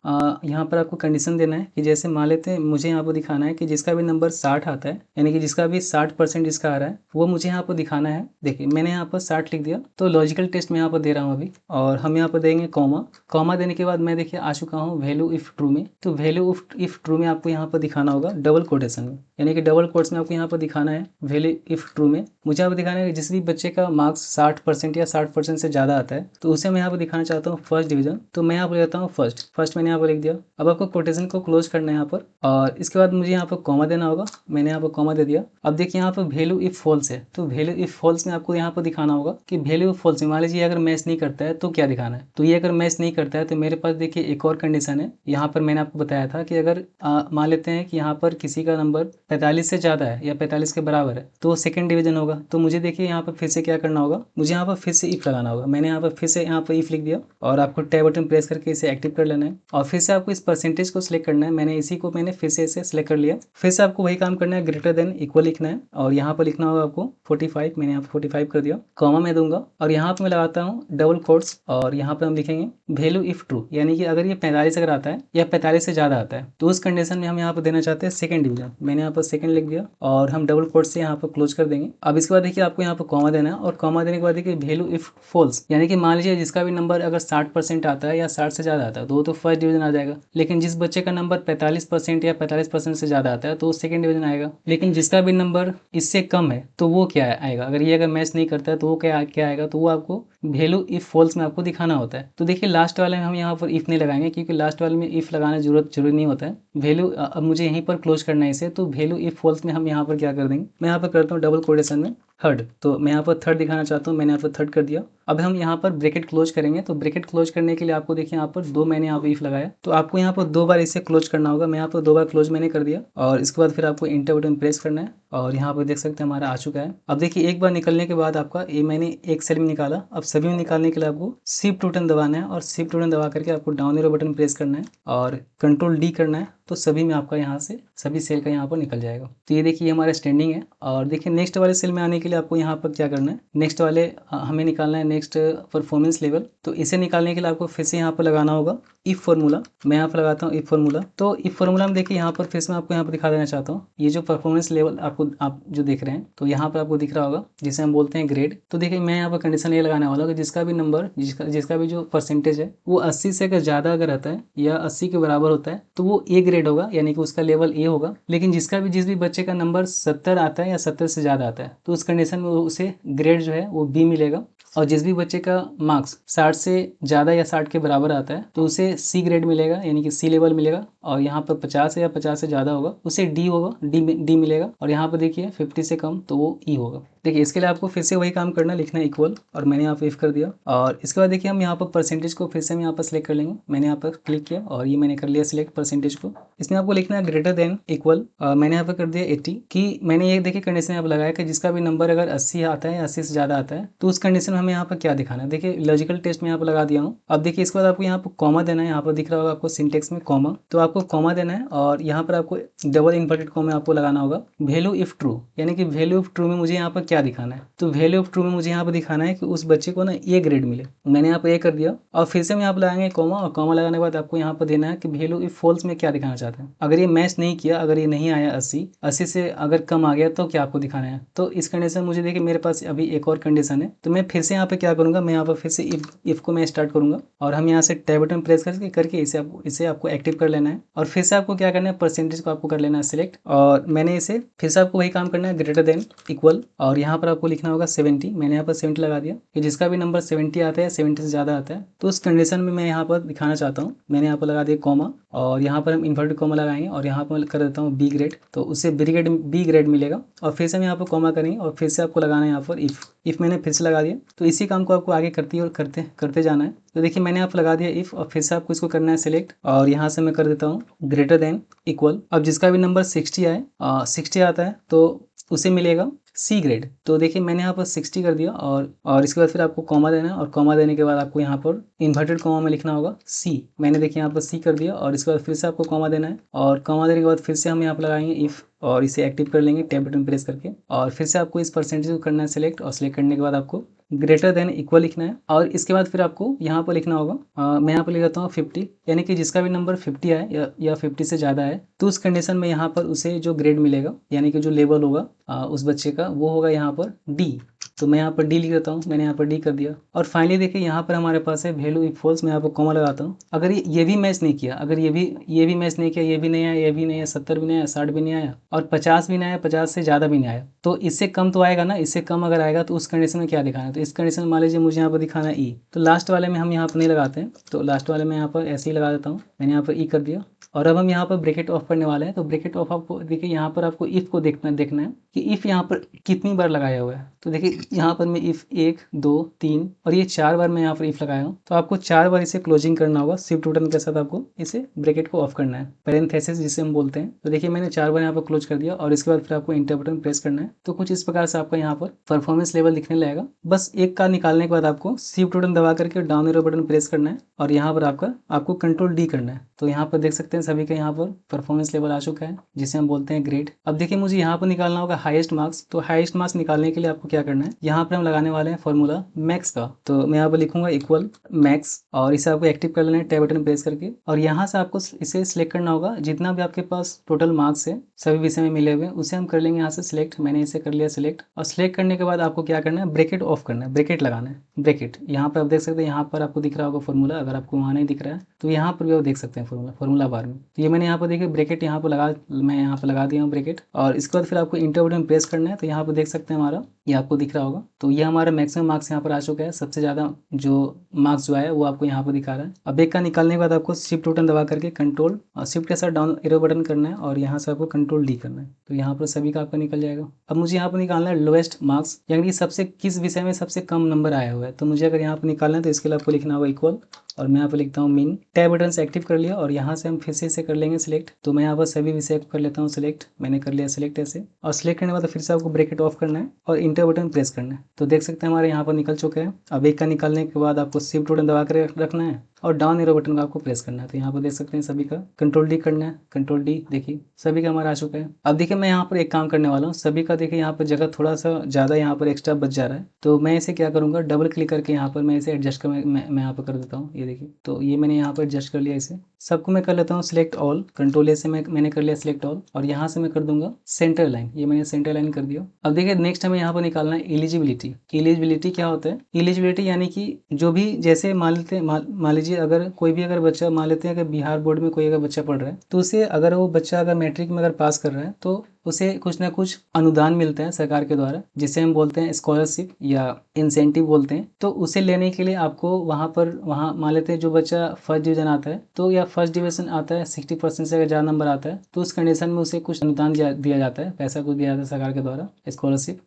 यहाँ पर आपको कंडीशन देना है कि जैसे मान लेते हैं मुझे यहाँ पर दिखाना है कि जिसका भी नंबर 60 आता है, यानी कि जिसका भी 60% जिसका आ रहा है वो मुझे यहाँ पर दिखाना है। देखिए मैंने यहाँ पर 60 लिख दिया। तो लॉजिकल टेस्ट में यहाँ पर दे रहा हूँ अभी, और हम यहाँ पर देंगे कॉमा देने के बाद मैं देखिए आ चुका हूँ वैल्यू इफ ट्रू में। तो वैल्यू इफ ट्रू में आपको यहाँ पर दिखाना होगा डबल कोटेशन में, में, यानी कि डबल कोट्स में आपको यहाँ पर दिखाना है वैल्यू इफ ट्रू में मुझे यहाँ पर दिखाना है कि जिस भी बच्चे का मार्क्स 60% या 60% से ज़्यादा आता है तो उसे मैं यहाँ पर दिखाना चाहता हूँ फर्स्ट डिवीजन। तो मैं यहाँ पर लेता हूँ फर्स्ट मैंने यहाँ पर लिख दिया। अब आपको कोटेशन को क्लोज करना है यहाँ पर, और इसके बाद मुझे यहाँ पर कॉमा देना होगा। मैंने यहाँ पर कॉमा दे दिया। अब देखिए यहाँ पर वैल्यू इफ फॉल्स है, तो वैल्यू इफ फॉल्स में आपको यहाँ पर दिखाना होगा कि वैल्यू इफ फॉल्स में मान लीजिए अगर मैच नहीं करता है तो क्या दिखाना है। तो ये अगर मैच नहीं करता है तो मेरे पास देखिए एक और कंडीशन है। यहाँ पर मैंने आपको बताया था कि अगर मान लेते हैं कि यहाँ पर किसी का नंबर 45 से ज़्यादा है या 45 के बराबर है तो सेकंड डिवीजन होगा। तो मुझे देखिए यहाँ पर फिर से क्या करना होगा, मुझे यहाँ पर फिर से इफ लगाना होगा। मैंने यहाँ पर फिर से यहाँ पर इफ लिख दिया और आपको टैब बटन प्रेस करके इसे एक्टिव कर लेना है और फिर से आपको इस परसेंटेज को सिलेक्ट करना है। मैंने इसी को मैंने फिर से इसे सिलेक्ट कर लिया। फिर से आपको वही काम करना है, ग्रेटर देन इक्वल लिखना है और यहाँ पर लिखना होगा आपको 45। मैंने यहाँ पर 45 कर दिया, कॉमा मैं दूंगा और यहाँ पर मैं लगाता हूँ डबल कोट्स और यहाँ पर हम लिखेंगे वैल्यू इफ ट्रू, यानी कि अगर ये 45 अगर आता है या 45 से ज़्यादा आता है तो उस कंडीशन में हम यहाँ पर देना चाहते हैं सेकंड डिवीजन। मैंने यहाँ पर सेकंड लिख दिया और हम डबल कोट से यहाँ पर क्लोज कर देंगे। अब इसके बाद देखिए आपको यहाँ पर कॉमा देना है और कॉमा देने के बाद देखिए वैल्यू इफ फॉल्स, यानी कि मान लीजिए जिसका भी नंबर अगर 60% आता है या 60 से ज़्यादा आता है तो वो तो फर्स्ट डिवीजन आ जाएगा। लेकिन जिस बच्चे का नंबर 45% या 45% से ज़्यादा आता है तो वो सेकंड डिवीजन आएगा। लेकिन जिसका भी नंबर इससे कम है तो वो क्या आएगा, अगर ये अगर मैच नहीं करता है तो वो क्या आएगा, तो वो आपको वैल्यू इफ फॉल्स में आपको दिखाना होता है। तो देखिए लास्ट वाले में हम यहाँ पर इफ नहीं लगाएंगे क्योंकि लास्ट वाले में इफ लगाना जरूरी नहीं होता है। वैल्यू अब मुझे यहीं पर क्लोज करना है इसे, तो वैल्यू इफ फॉल्स में हम यहाँ पर क्या कर देंगे, मैं यहाँ पर करता हूँ डबल कोटेशन में थर्ड। तो मैं यहाँ पर थर्ड दिखाना चाहता हूँ, मैंने यहाँ पर थर्ड कर दिया। अब हम यहाँ पर ब्रैकेट क्लोज करेंगे। तो ब्रैकेट क्लोज करने के लिए आपको देखिए यहाँ पर दो मैंने यहाँ पर इफ लगाया, तो आपको यहाँ पर 2 बार इसे क्लोज करना होगा। मैं यहाँ पर 2 बार क्लोज मैंने कर दिया और इसके बाद फिर आपको इंटर बटन प्रेस करना है और यहाँ पर देख सकते हैं हमारा आ चुका है। अब देखिए एक बार निकलने के बाद आपका ये मैंने एक सेल में निकाला। अब सभी में निकालने के लिए आपको शिफ्ट बटन दबाना है और शिफ्ट बटन दबा करके आपको डाउन एरो बटन प्रेस करना है और कंट्रोल डी करना है, तो सभी में आपका यहाँ से सभी सेल का यहाँ पर निकल जाएगा। तो ये देखिए हमारा स्टैंडिंग है। और देखिए नेक्स्ट वाले सेल में आने के लिए आपको यहाँ पर क्या करना है, नेक्स्ट वाले हमें निकालना है नेक्स्ट परफॉर्मेंस लेवल। तो इसे निकालने के लिए आपको फिर से यहाँ पर लगाना होगा इफ फार्मूला। मैं यहाँ पर लगाता हूँ इफ फार्मूला। तो इफ फार्मूला में देखिए यहाँ पर फिर से मैं आपको यहाँ पर दिखा देना चाहता हूँ ये जो परफॉर्मेंस लेवल आप जो देख रहे हैं, तो यहाँ पर आपको दिख रहा होगा जिसे हम बोलते हैं ग्रेड। तो देखिए मैं यहाँ पर कंडीशन ये लगाने वाला कि जिसका भी नंबर जिसका भी जो परसेंटेज है वो 80 से अगर ज़्यादा अगर आता है या 80 के बराबर होता है तो वो ए ग्रेड होगा, यानी कि उसका लेवल ए होगा। लेकिन जिस भी बच्चे का नंबर 70 आता है या 70 से ज़्यादा आता है तो उस कंडीशन में उसे ग्रेड जो है वो बी मिलेगा। और जिस भी बच्चे का मार्क्स 60 से ज़्यादा या 60 के बराबर आता है तो उसे सी ग्रेड मिलेगा, यानी कि सी लेवल मिलेगा। और यहाँ पर 50 या 50 से ज़्यादा होगा उसे डी होगा, डी मिलेगा। और यहाँ पर देखिए 50 से कम तो वो ई होगा। देखिए इसके लिए आपको फिर से वही काम करना है, लिखना है इक्वल और मैंने यहाँ पर इफ कर दिया। और इसके बाद देखिए हम यहाँ पर परसेंटेज को फिर से हम यहाँ पर सिलेक्ट कर लेंगे। मैंने यहाँ पर क्लिक किया और ये मैंने कर लिया सिलेक्ट परसेंटेज को। इसमें आपको लिखना है ग्रेटर देन इक्वल, मैंने यहाँ पर कर दिया 80। कि मैंने ये देखिए कंडीशन यहाँ पर लगाया कि जिसका भी नंबर अगर 80 आता है या 80 से ज़्यादा आता है तो उस कंडीशन में हमें यहाँ पर क्या दिखाना है। देखिए लॉजिकल टेस्ट में यहाँ पर लगा दिया हूँ। अब देखिए इसके बाद आपको यहाँ पर कॉमा देना है, यहाँ पर दिख रहा होगा आपको सिंटेक्स में कॉमा, तो आपको कॉमा देना है और यहाँ पर आपको डबल इन्वर्टेड कॉमा आपको लगाना होगा वैल्यू इफ ट्रू, यानी कि वैल्यू ऑफ ट्रू में मुझे यहाँ पर क्या दिखाना है। तो वैल्यू ऑफ ट्रू में मुझे यहाँ पर दिखाना है कि उस बच्चे को ना ए ग्रेड मिले। मैंने यहाँ पर ए कर दिया और फिर से हम यहाँ पर लगाएंगे कॉमा और कॉमा लगाने के बाद आपको यहाँ पर देना है कि वैल्यू इफ फॉल्स में क्या दिखाना चाहते हैं। अगर ये मैच नहीं किया, अगर ये नहीं आया 80 से अगर कम आ गया तो क्या आपको दिखाना है। तो इस कंडीशन मुझे देखिए मेरे पास अभी एक और कंडीशन है, तो मैं फिर से यहाँ पे क्या करूँगा, मैं यहाँ पर फिर से इफ को मैं स्टार्ट करूँगा और हम यहाँ से टैब बटन प्रेस करके इसे आपको एक्टिव कर लेना है। और फिर से आपको क्या करना है, परसेंटेज को आपको कर लेना है सिलेक्ट और मैंने इसे फिर से आपको वही काम करना है ग्रेटर देन इक्वल और यहाँ पर आपको लिखना होगा 70। मैंने यहाँ पर 70 लगा दिया कि जिसका भी नंबर 70 आता है 70 से ज़्यादा आता है तो उस कंडीशन में मैं यहाँ पर दिखाना चाहता हूँ। मैंने यहाँ पर लगा दिया कॉमा और यहाँ पर हम इन्वर्टेड कॉमा लगाएंगे और यहाँ पर कर देता हूँ बी ग्रेड, तो उससे बी ग्रेड मिलेगा। और फिर से हम यहाँ पर कॉमा करेंगे और फिर से आपको लगाना है यहाँ पर इफ मैंने फिर से लगा दिया। तो इसी काम को आपको आगे करते जाना है। तो देखिए मैंने यहाँ पर लगा दिया इफ और फिर से आपको इसको करना है सिलेक्ट और यहाँ से मैं कर देता हूँ ग्रेटर देन इक्वल। अब जिसका भी नंबर 60 आता है तो उसे मिलेगा सी ग्रेड। तो देखिए मैंने यहाँ पर 60 कर दिया और इसके बाद फिर आपको कॉमा देना है और कॉमा देने के बाद आपको यहाँ पर इन्वर्टेड कॉमा में लिखना होगा सी। मैंने देखिए यहाँ पर सी कर दिया और इसके बाद फिर से आपको कॉमा देना है और कॉमा देने के बाद फिर से हम यहाँ पर लगाएंगे इफ और इसे एक्टिव कर लेंगे टैब बटन प्रेस करके और फिर से आपको इस परसेंटेज को करना है सिलेक्ट और सिलेक्ट करने के बाद आपको ग्रेटर देन इक्वल लिखना है और इसके बाद फिर आपको यहाँ पर लिखना होगा मैं यहाँ पर लिख देता हूँ 50, यानी कि जिसका भी नंबर 50 आए या 50 से ज़्यादा है तो उस कंडीशन में यहाँ पर उसे जो ग्रेड मिलेगा यानी कि जो लेवल होगा उस बच्चे का वो होगा यहाँ पर डी। तो मैं यहाँ पर डी लिख देता हूँ, मैंने यहाँ पर डी कर दिया। और फाइनली देखिए यहाँ पर हमारे पास है वैल्यू इफ फॉल्स, मैं यहाँ पर कॉमा लगाता हूँ। अगर ये भी मैच नहीं किया, अगर ये भी मैच नहीं किया, ये भी नहीं आया, ये भी नहीं आया, 70 भी नहीं आया, 60 भी नहीं आया और 50 भी नहीं आया, 50 से ज़्यादा भी नहीं आया, तो इससे कम तो आएगा ना। इससे कम अगर आएगा तो उस कंडीशन में क्या दिखाना है, तो इस कंडीशन में मान लीजिए मुझे यहाँ पर दिखाना है ई, तो लास्ट वाले में हम यहाँ पर नहीं लगाते हैं, तो लास्ट वाले में यहाँ पर ऐसे ही लगा देता हूँ, मैंने यहाँ पर ई कर दिया। और अब हम यहाँ पर ब्रैकेट ऑफ करने वाले हैं। तो ब्रैकेट ऑफ आपको देखिए यहाँ पर आपको इफ़ को देखना है कि इफ़ यहाँ पर कितनी बार लगाया हुआ है। तो देखिए यहाँ पर मैं इफ़ 1 2 3 और ये 4 बार मैं यहाँ पर इफ़ लगाया हूँ, तो आपको 4 बार इसे क्लोजिंग करना होगा। शिफ्ट बटन के साथ आपको इसे ब्रैकेट को ऑफ करना है, पैरेंथेसिस जिसे हम बोलते हैं। तो देखिए मैंने 4 बार यहाँ पर क्लोज कर दिया और इसके बाद फिर आपको इंटर बटन प्रेस करना है। तो कुछ इस प्रकार से आपका यहाँ पर परफॉर्मेंस लेवल दिखने लगेगा। बस एक का निकालने के बाद आपको शिफ्ट बटन दबा करके डाउन एरो बटन प्रेस करना है और यहाँ पर आपको कंट्रोल डी करना है। तो यहाँ पर देख सकते हैं सभी का यहाँ पर परफॉर्मेंस लेवल आ चुका है, जिसे हम बोलते हैं ग्रेड। अब देखिए मुझे यहाँ पर निकालना होगा हाईएस्ट मार्क्स। तो हाईएस्ट मार्क्स निकालने के लिए आपको क्या करना है, यहाँ पर हम लगाने वाले हैं फॉर्मूला मैक्स का। तो मैं यहाँ पर लिखूंगा इक्वल मैक्स और इसे आपको एक्टिव कर लेना है टैब बटन प्रेस करके। और यहाँ से आपको इसे सिलेक्ट करना होगा, जितना भी आपके पास टोटल मार्क्स है सभी विषय में मिले हुए उसे हम कर लेंगे यहाँ से सिलेक्ट। मैंने इसे कर लिया सिलेक्ट। और सिलेक्ट करने के बाद आपको क्या करना है, ब्रैकेट ऑफ करना है, ब्रैकेट लगाना है। ब्रैकेट यहाँ पर आप देख सकते हैं, यहाँ पर आपको दिख रहा होगा फॉर्मूला, अगर आपको वहाँ नहीं दिख रहा है तो यहाँ पर भी आप देख सकते हैं फॉर्मूला बार में। तो ये मैंने यहाँ पर देखिए ब्रैकेट यहाँ पर मैं यहाँ पर लगा दिया हूँ ब्रैकेट। और इसके बाद फिर आपको इंटर बटन प्रेस करना है। तो यहाँ पर देख सकते हैं हमारा ये आपको दिख रहा होगा। तो ये हमारा मैक्सिमम मार्क्स यहाँ पर आ चुका है, सबसे ज़्यादा जो मार्क्स जो आया वो आपको यहाँ पर दिखा रहा है। अब एक का निकालने के बाद आपको शिफ्ट बटन दबा करके कंट्रोल और शिफ्ट के साथ डाउन एरो बटन करना है और यहाँ से आपको कंट्रोल डी करना है। तो यहाँ पर सभी का आपका निकल जाएगा। अब मुझे यहाँ पर निकालना है लोएस्ट मार्क्स, यानी कि सबसे किस विषय में सबसे कम नंबर आया हुआ है। तो मुझे अगर यहाँ पर निकालना है तो इसके लिए आपको लिखना होगा इक्वल और मैं यहाँ पर लिखता हूँ मिन। टैब बटन से एक्टिव कर लिया और यहाँ से हम फिर से इसे कर लेंगे सिलेक्ट। तो मैं यहाँ पर सभी विषय को कर लेता हूँ सिलेक्ट, मैंने कर लिया सिलेक्ट ऐसे। और सिलेक्ट करने के बाद फिर से आपको ब्रैकेट ऑफ करना है और इंटर बटन प्रेस करना है। तो देख सकते हैं हमारे यहाँ पर निकल चुके हैं। अब एक का निकालने के बाद आपको शिफ्ट बटन दबा कर रखना है और डाउन एरो बटन का आपको प्रेस करना है। तो यहाँ पर देख सकते हैं सभी का कंट्रोल डी करना है, कंट्रोल डी। देखिए सभी का हमारा आ चुका है। अब देखिए मैं यहाँ पर एक काम करने वाला हूँ, सभी का देखिए यहाँ पर जगह थोड़ा सा ज़्यादा यहाँ पर एक्स्ट्रा बच जा रहा है। तो मैं इसे क्या करूँगा, डबल क्लिक करके यहाँ पर मैं इसे एडजस्ट कर मैं यहाँ पर कर देता हूँ। ये देखिए तो ये मैंने यहाँ पर एडजस्ट कर लिया। इसे सबको मैं कर लेता हूँ सिलेक्ट ऑल, कंट्रोल ए से मैंने कर लिया सिलेक्ट ऑल और यहाँ से मैं कर दूंगा सेंटर लाइन। ये मैंने सेंटर लाइन कर दिया। अब देखिए नेक्स्ट हमें यहाँ पर निकालना है एलिजिबिलिटी। एलिजिबिलिटी क्या होता है, एलिजिबिलिटी यानी कि जो भी जैसे मान लीजिए अगर कोई भी अगर बच्चा मान लेते हैं कि बिहार बोर्ड में कोई अगर बच्चा पढ़ रहा है तो उसे अगर वो बच्चा अगर मैट्रिक में अगर पास कर रहा है तो उसे कुछ ना कुछ अनुदान मिलता है सरकार के द्वारा, जिसे हम बोलते हैं स्कॉलरशिप या इंसेंटिव बोलते हैं। तो उसे लेने के लिए आपको वहाँ मान लेते हैं जो बच्चा फर्स्ट डिवीजन आता है तो या फर्स्ट डिवीजन आता है 60% से अगर ज़्यादा नंबर आता है तो उस कंडीशन में उसे कुछ अनुदान दिया जाता है, पैसा कुछ दिया जाता है सरकार के द्वारा, स्कॉलरशिप।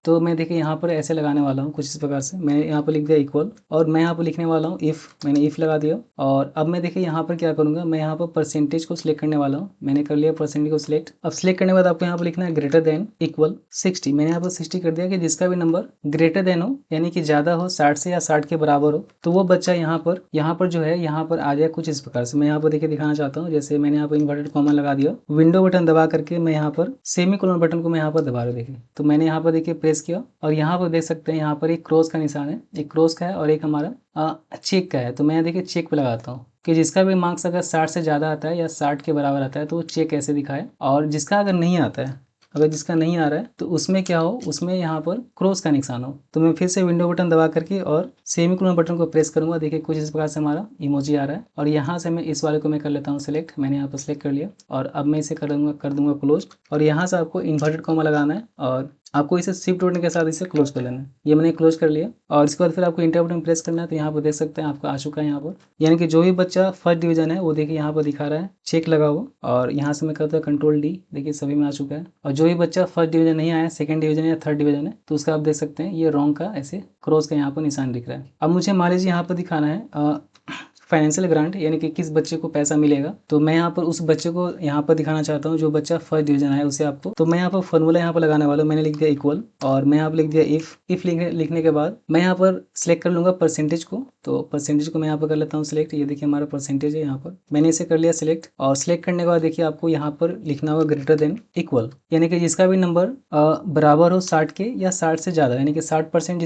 तो मैं देखिए यहाँ पर ऐसे लगाने वाला हूँ कुछ इस प्रकार से। मैंने यहाँ पर लिख दिया इक्वल और मैं यहाँ पर लिखने वाला हूँ इफ़, मैंने इफ़ लगा दिया। और अब मैं देखिए यहाँ पर क्या करूँगा, मैं यहाँ पर परसेंटेज को सिलेक्ट करने वाला हूँ। मैंने कर लिया परसेंटेज को सिलेक्ट। अब सिलेक्ट करने के बाद आपको यहाँ पर लिखना है ग्रेटर देन इक्वल 60। मैंने यहाँ पर 60 कर दिया कि जिसका भी नंबर ग्रेटर देन हो यानी कि ज़्यादा हो 60 से या 60 के बराबर हो तो वो बच्चा यहाँ पर जो है यहाँ पर आ जाए कुछ इस प्रकार से। मैं यहाँ पर देखिए दिखाना चाहता हूँ, जैसे मैंने यहाँ पर इन्वर्टेड कॉमा लगा दिया, विंडो बटन दबा करके मैं यहाँ पर सेमीकोलन बटन को मैं यहाँ पर दबा रहा हूँ। देखिए तो मैंने यहाँ पर देखिए प्रेस किया और यहाँ पर देख सकते हैं यहाँ पर एक क्रॉस का निशान है, एक क्रॉस का है और एक हमारा चेक का है। तो मैं देखिए चेक पे लगाता हूँ कि जिसका भी मार्क्स अगर 60 से ज़्यादा आता है या 60 के बराबर आता है तो वो चेक ऐसे दिखाए। और जिसका अगर नहीं आता है, अगर जिसका नहीं आ रहा है तो उसमें क्या हो, उसमें यहाँ पर क्रॉस का निशान हो। तो मैं फिर से विंडो बटन दबा करके और सेमीकोलन बटन को प्रेस करूंगा। देखिए कुछ इस प्रकार से हमारा इमोजी आ रहा है और यहाँ से मैं इस वाले को मैं कर लेता हूँ सिलेक्ट। मैंने यहाँ पर सिलेक्ट कर लिया और अब मैं इसे कर दूंगा क्लोज। और यहाँ से आपको इन्वर्टेड कॉमा लगाना है और आपको इसे शिफ्ट बटन के साथ इसे क्लोज कर लेना है। ये मैंने क्लोज कर लिया और इसके बाद फिर आपको इंटर बटन प्रेस करना है। तो यहाँ पर देख सकते हैं आपका आ चुका है यहाँ पर, यानी कि जो भी बच्चा फर्स्ट डिवीजन है वो देखिए यहाँ पर दिखा रहा है चेक लगा हुआ। और यहाँ से मैं करता हूँ कंट्रोल डी, देखिए सभी में आ चुका है। और जो भी बच्चा फर्स्ट डिवीजन नहीं आया, सेकंड डिवीजन या थर्ड डिवीजन है तो उसका आप देख सकते हैं ये रॉन्ग का ऐसे क्रॉस का यहाँ पर निशान दिख रहा है। अब मुझे मान लीजिए यहाँ पर दिखाना है फाइनेंशियल ग्रांट, यानी कि किस बच्चे को पैसा मिलेगा। तो मैं यहाँ पर उस बच्चे को यहाँ पर दिखाना चाहता हूँ जो बच्चा फर्स्ट डिवीजन है उसे आपको। तो मैं यहाँ पर फॉर्मूला यहाँ पर लगाने वाला हूँ। मैंने लिख दिया इक्वल और मैं यहाँ पर लिख दिया इफ लिखने के बाद मैं यहाँ पर सिलेक्ट कर लूँगा परसेंटेज को। तो परसेंटेज को मैं यहाँ पर कर लेता हूँ सिलेक्ट। ये देखिए हमारा परसेंटेज है यहाँ पर, मैंने इसे कर लिया सिलेक्ट। और सिलेक्ट करने के बाद देखिए आपको यहाँ पर लिखना होगा ग्रेटर देन इक्वल, यानी कि जिसका भी नंबर बराबर हो 60 के या 60 से ज़्यादा, यानी कि 60%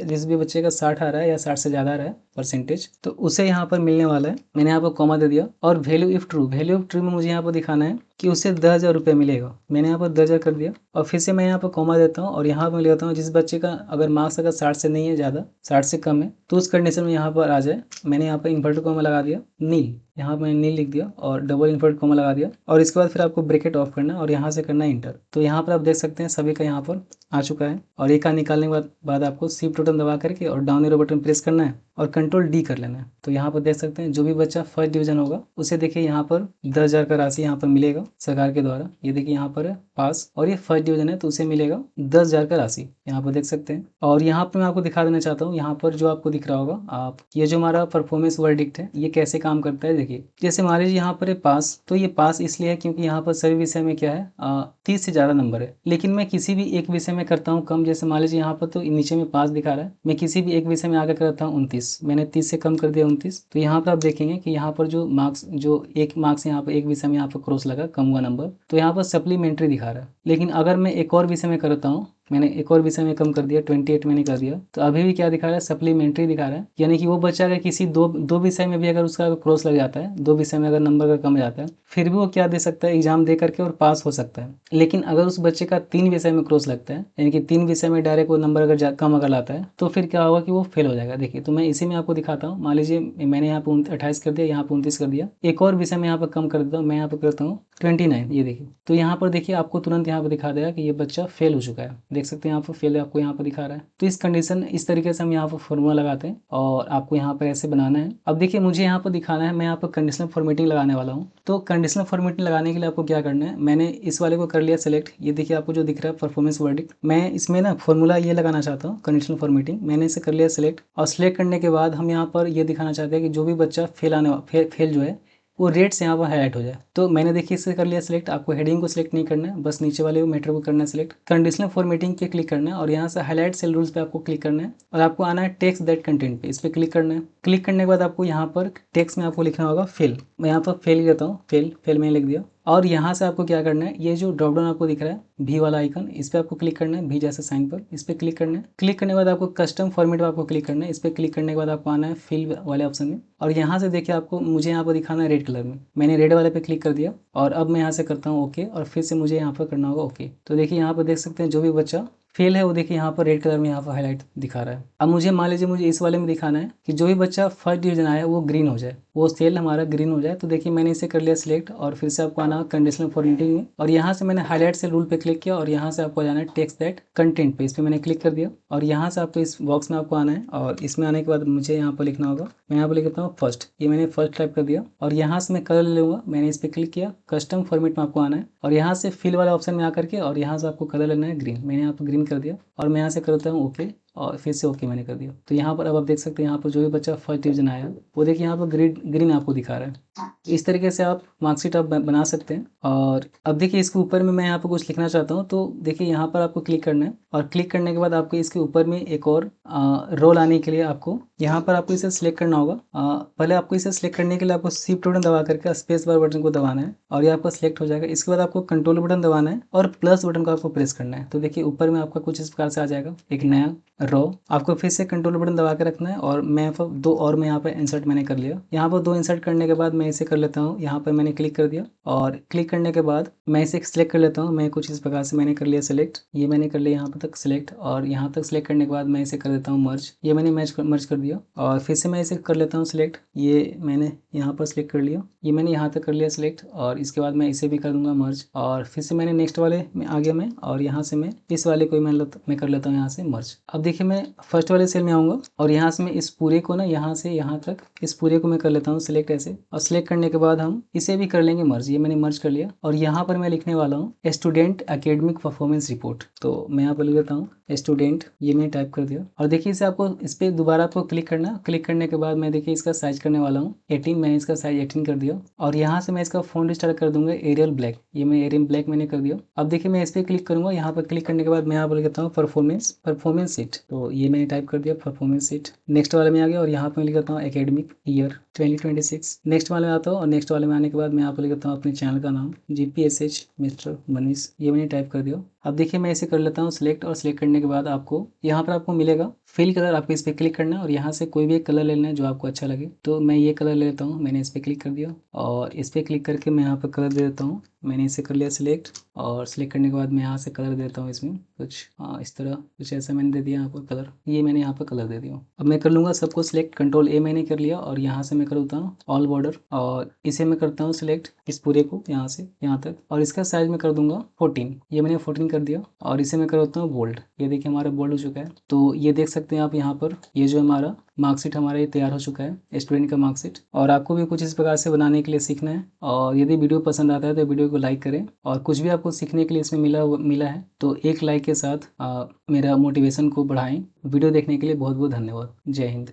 जिस भी बच्चे का 60 आ रहा है या 60 से ज़्यादा आ रहा है परसेंटेज तो उसे यहाँ पर मिलने वाला है। मैंने यहाँ पर कॉमा दे दिया और वैल्यू इफ ट्रू में मुझे यहाँ पर दिखाना है कि उसे 10,000 रुपये मिलेगा। मैंने यहाँ पर 10,000 कर दिया और फिर से मैं यहाँ पर कॉमा देता हूँ और यहाँ पर लिखता हूँ जिस बच्चे का अगर मार्क्स अगर 60 से नहीं है, ज़्यादा 60 से कम है, तो उस कंडीशन में यहाँ पर आ जाए। मैंने यहाँ पर इन्वर्टेड कॉमा लगा दिया, नील, यहाँ पर मैंने नील लिख दिया और डबल इन्वर्टेड कॉमा लगा दिया और इसके बाद फिर आपको ब्रैकेट ऑफ करना है और यहाँ से करना है इंटर। तो यहाँ पर आप देख सकते हैं सभी का यहाँ पर आ चुका है। और एक का निकालने के बाद आपको शिफ्ट बटन दबा करके और डाउन एरो बटन प्रेस करना है और कंट्रोल डी कर लेना है। तो यहाँ पर देख सकते हैं जो भी बच्चा फर्स्ट डिवीजन होगा उसे देखिए यहाँ पर 10,000 का राशि यहाँ पर मिलेगा सरकार के द्वारा। ये देखिए यहाँ पर है पास और ये फर्स्ट डिवीजन है तो उसे मिलेगा 10,000 का राशि, यहाँ पर देख सकते हैं। और यहाँ पर मैं आपको दिखा देना चाहता हूँ, यहाँ पर जो आपको दिख रहा होगा आप, ये जो हमारा परफॉर्मेंस वर्डिक्ट है ये कैसे काम करता है। देखिए जैसे मान लीजिए यहाँ पर है पास, तो ये पास इसलिए है क्योंकि यहाँ पर सभी विषय में क्या है 30 से ज़्यादा नंबर है। लेकिन मैं किसी भी एक विषय में करता हूँ कम, जैसे मान लीजिए यहाँ पर तो नीचे में पास दिखा रहा है, मैं किसी भी एक विषय में आकर करता हूँ 29, मैंने 30 से कम कर दिया 29। तो यहाँ पर आप देखेंगे कि यहाँ पर जो मार्क्स, जो एक मार्क्स यहाँ पर एक विषय में यहाँ पर क्रॉस लगा कम हुआ नंबर, तो यहाँ पर सप्लीमेंट्री दिखा रहा है। लेकिन अगर मैं एक और विषय में करता हूँ, मैंने एक और विषय में कम कर दिया 28 मैंने कर दिया, तो अभी भी क्या दिखा रहा है, सप्लीमेंट्री दिखा रहा है। यानी कि वो बच्चा अगर किसी दो विषय में भी अगर उसका क्रॉस लग जाता है, दो विषय में अगर नंबर का कम जाता है, फिर भी वो क्या दे सकता है, एग्जाम दे करके और पास हो सकता है। लेकिन अगर उस बच्चे का 3 विषय में क्रॉस लगता है, यानी कि 3 विषय में डायरेक्ट वो नंबर अगर कम अगर लाता है, तो फिर क्या होगा कि वो फेल हो जाएगा। देखिए तो मैं इसी में आपको दिखाता हूँ। मान लीजिए मैंने यहाँ पे 28 कर दिया, यहाँ पे 29 कर दिया, एक और विषय में यहाँ पर कम कर देता हूँ, मैं यहाँ पे करता हूँ 29, ये देखिए। तो यहाँ पर देखिए आपको तुरंत यहाँ पर दिखा देगा कि ये बच्चा फेल हो चुका है। देख सकते हैं यहाँ पर फेल आपको यहाँ पर दिखा रहा है। तो इस कंडीशन, इस तरीके से हम यहाँ पर फॉर्मूला लगाते हैं और आपको यहाँ पर ऐसे बनाना है। अब देखिए मुझे यहाँ पर दिखाना है, मैं यहाँ पर कंडीशनल फॉर्मेटिंग लगाने वाला हूँ। तो कंडीशनल फॉर्मेटिंग लगाने के लिए आपको क्या करना है, मैंने इस वाले को कर लिया सेलेक्ट। ये देखिए आपको जो दिख रहा है परफॉर्मेंस वर्डिक्ट, मैं इसमें ना फॉर्मूला ये लगाना चाहता हूँ कंडीशनल फॉर्मेटिंग। मैंने इसे कर लिया सेलेक्ट और सेलेक्ट करने के बाद हम यहाँ पर ये दिखाना चाहते हैं कि जो भी बच्चा फेल जो है वो रेड से यहाँ पर हाईलाइट हो जाए। तो मैंने देखिए इससे कर लिया सिलेक्ट। आपको हेडिंग को सिलेक्ट नहीं करना है, बस नीचे वाले मैटर को करना है सिलेक्ट, कंडीशनल फॉर्मेटिंग पे क्लिक करना है और यहाँ से हाईलाइट सेल रूल्स पे आपको क्लिक करना है और आपको आना है टेक्स्ट दैट कंटेंट पे, इस पर क्लिक करना है। क्लिक करने के बाद आपको यहाँ पर टेक्स्ट में आपको लिखना होगा फेल। मैं यहाँ पर फेल लेता हूँ, फेल मैंने लिख दिया। और यहाँ से आपको क्या करना है, ये जो ड्रॉप डाउन आपको दिख रहा है भी वाला आइकन, इस पर आपको क्लिक करना है, भी जैसे साइन पर, इस पर क्लिक करना है। क्लिक करने के बाद आपको कस्टम फॉर्मेट पर आपको क्लिक करना है, इस पर क्लिक करने के बाद आपको आना है फिल वाले ऑप्शन में और यहाँ से देखिए आपको, मुझे यहाँ पर दिखाना है रेड कलर में, मैंने रेड वाले पे क्लिक कर दिया और अब मैं यहाँ से करता हूँ ओके और फिर से मुझे यहाँ पर करना होगा ओके। तो देखिए यहाँ पर देख सकते हैं जो भी बच्चा फेल है वो देखिए यहाँ पर रेड कलर में यहाँ पर हाईलाइट दिखा रहा है। अब मुझे मान लीजिए मुझे इस वाले में दिखाना है कि जो भी बच्चा फर्स्ट डिवीजन आया वो ग्रीन हो जाए, वो सेल हमारा ग्रीन हो जाए। तो देखिए मैंने इसे कर लिया सिलेक्ट और फिर से आपको आना कंडीशनल फॉर्मेटिंग में और यहाँ से मैंने हाईलाइट से रूल पे क्लिक किया और यहाँ से आपको जाना है टेक्स्ट दैट कंटेंट पे, इस पर मैंने क्लिक कर दिया और यहाँ से आपको इस बॉक्स में आपको आना है और इसमें आने के बाद मुझे यहाँ पर लिखना होगा, मैं यहाँ पर लिखता हूँ फर्स्ट, ये मैंने फर्स्ट टाइप कर दिया और यहाँ से मैं कलर ले लूँगा, मैंने इस पर क्लिक किया। कस्टम फॉर्मेट में आपको आना है और यहाँ से फिल वाला ऑप्शन में आकर के और यहाँ से आपको कलर लेना है ग्रीन, मैंने यहाँ पर ग्रीन कर दिया और मैं यहाँ से करता हूँ ओके और फिर से ओके मैंने कर दिया। तो यहाँ पर अब आप देख सकते हैं यहाँ पर जो भी बच्चा फर्स्ट डिवीजन आया वो देखिए यहाँ पर ग्रीन आपको दिखा रहा है। इस तरीके से आप मार्कशीट आप बना सकते हैं। और अब देखिए इसके ऊपर में मैं यहाँ पर कुछ लिखना चाहता हूँ, तो देखिए यहाँ पर आपको क्लिक करना है और क्लिक करने के बाद आपको इसके ऊपर में एक और रोल आने के लिए आपको यहाँ पर आपको इसे सिलेक्ट करना होगा। पहले आपको इसे सिलेक्ट करने के लिए आपको शिफ्ट बटन दबा करके स्पेस बार बटन को दबाना है और ये आपका सिलेक्ट हो जाएगा। इसके बाद आपको कंट्रोल बटन दबाना है और प्लस बटन को आपको प्रेस करना है। तो देखिए ऊपर में आपका कुछ इस प्रकार से आ जाएगा एक नया रो। आपको फिर से कंट्रोल बटन दबा के रखना है और मैं दो और मैं यहाँ पर इंसर्ट मैंने कर लिया। यहाँ पर 2 इंसर्ट करने के बाद मैं इसे कर लेता हूँ, यहाँ पर मैंने क्लिक कर दिया और क्लिक करने के बाद मैं इसे सिलेक्ट कर लेता हूँ। मैं कुछ इस प्रकार से मैंने कर लिया सिलेक्ट, ये मैंने कर लिया यहाँ पर तक सिलेक्ट और यहाँ तक सिलेक्ट करने के बाद मैं इसे कर देता हूँ मर्ज, ये मैंने मर्ज कर दिया और फिर से मैं इसे कर लेता हूँ सिलेक्ट, ये मैंने यहाँ पर सिलेक्ट कर लिया, ये मैंने यहाँ तक कर लिया सिलेक्ट और इसके बाद मैं इसे भी कर दूंगा मर्ज और फिर से मैंने नेक्स्ट वाले में आ गया मैं और यहाँ से मैं इस वाले को मैं कर लेता हूँ यहाँ से मर्ज। अब देखिए मैं फर्स्ट वाले सेल में आऊँगा और यहाँ से मैं इस पूरे को ना यहाँ से यहाँ तक इस पूरे को मैं कर लेता हूँ सिलेक्ट ऐसे और सिलेक्ट करने के बाद हम इसे भी कर लेंगे मर्ज, ये मैंने मर्ज कर लिया और यहाँ पर मैं लिखने वाला हूँ स्टूडेंट एकेडमिक परफॉर्मेंस रिपोर्ट। तो मैं यहाँ पर लिख देता हूँ स्टूडेंट, ये मैंने टाइप कर दिया और देखिए इसे आपको इस पर दोबारा आपको क्लिक करना। क्लिक करने के बाद मैं देखिए इसका साइज करने वाला हूँ 18, मैंने इसका साइज 18 कर दिया और यहाँ से मैं इसका फॉन्ट स्टार्ट कर दूंगा एरियल ब्लैक, ये मैं एरियल ब्लैक मैंने कर दिया। अब देखिए मैं इस पर क्लिक करूंगा, यहाँ पर क्लिक करने के बाद मैं यहाँ पर लिखता हूँ परफॉर्मेंस सीट, तो ये मैंने टाइप कर दिया परफॉर्मेंस सीट। नेक्स्ट वाले में आ गया और यहाँ पर मैं लिखता हूँ एकेडमिक ईयर 2026। नेक्स्ट वाले में आता हूँ और नेक्स्ट वाले में आने के बाद मैं यहाँ पर लिखता हूँ अपने चैनल का नाम GPSH मिस्टर मनीष, ये मैंने टाइप कर दिया अब देखिए मैं इसे कर लेता हूँ सिलेक्ट, और सिलेक्ट करने के बाद आपको यहाँ पर आपको मिलेगा फिल कलर, आपको इस पर क्लिक करना है और यहाँ से कोई भी एक कलर ले लेना है जो आपको अच्छा लगे। तो मैं ये कलर ले लेता हूँ, मैंने इस पर क्लिक कर दिया और इस पर क्लिक करके मैं यहाँ पर कलर दे देता हूँ। मैंने इसे कर लिया सिलेक्ट, और सिलेक्ट करने के बाद मैं यहाँ से कलर देता हूँ इसमें कुछ इस तरह, कुछ ऐसा मैंने दे दिया यहाँ पर कलर, ये मैंने यहाँ पर कलर दे दिया। अब मैं कर लूँगा सबको सिलेक्ट, कंट्रोल ए मैंने कर लिया और यहाँ से मैं करता हूँ ऑल बॉर्डर, और इसे मैं करता हूँ सिलेक्ट इस पूरे को यहाँ से यहाँ तक, और इसका साइज मैं कर दूंगा 14, ये मैंने 14 कर दिया। और इसे मैं करता हूँ बोल्ड, ये देखिए हमारा बोल्ड हो चुका है। तो ये देख सकते हैं आप यहाँ पर, ये जो हमारा मार्कशीट हमारा ये तैयार हो चुका है, स्टूडेंट का मार्कशीट। और आपको भी कुछ इस प्रकार से बनाने के लिए सीखना है, और यदि वीडियो पसंद आता है तो वीडियो को लाइक करें, और कुछ भी आपको सीखने के लिए इसमें मिला है तो एक लाइक के साथ मेरा मोटिवेशन को बढ़ाएं। वीडियो देखने के लिए बहुत बहुत धन्यवाद। जय हिंद।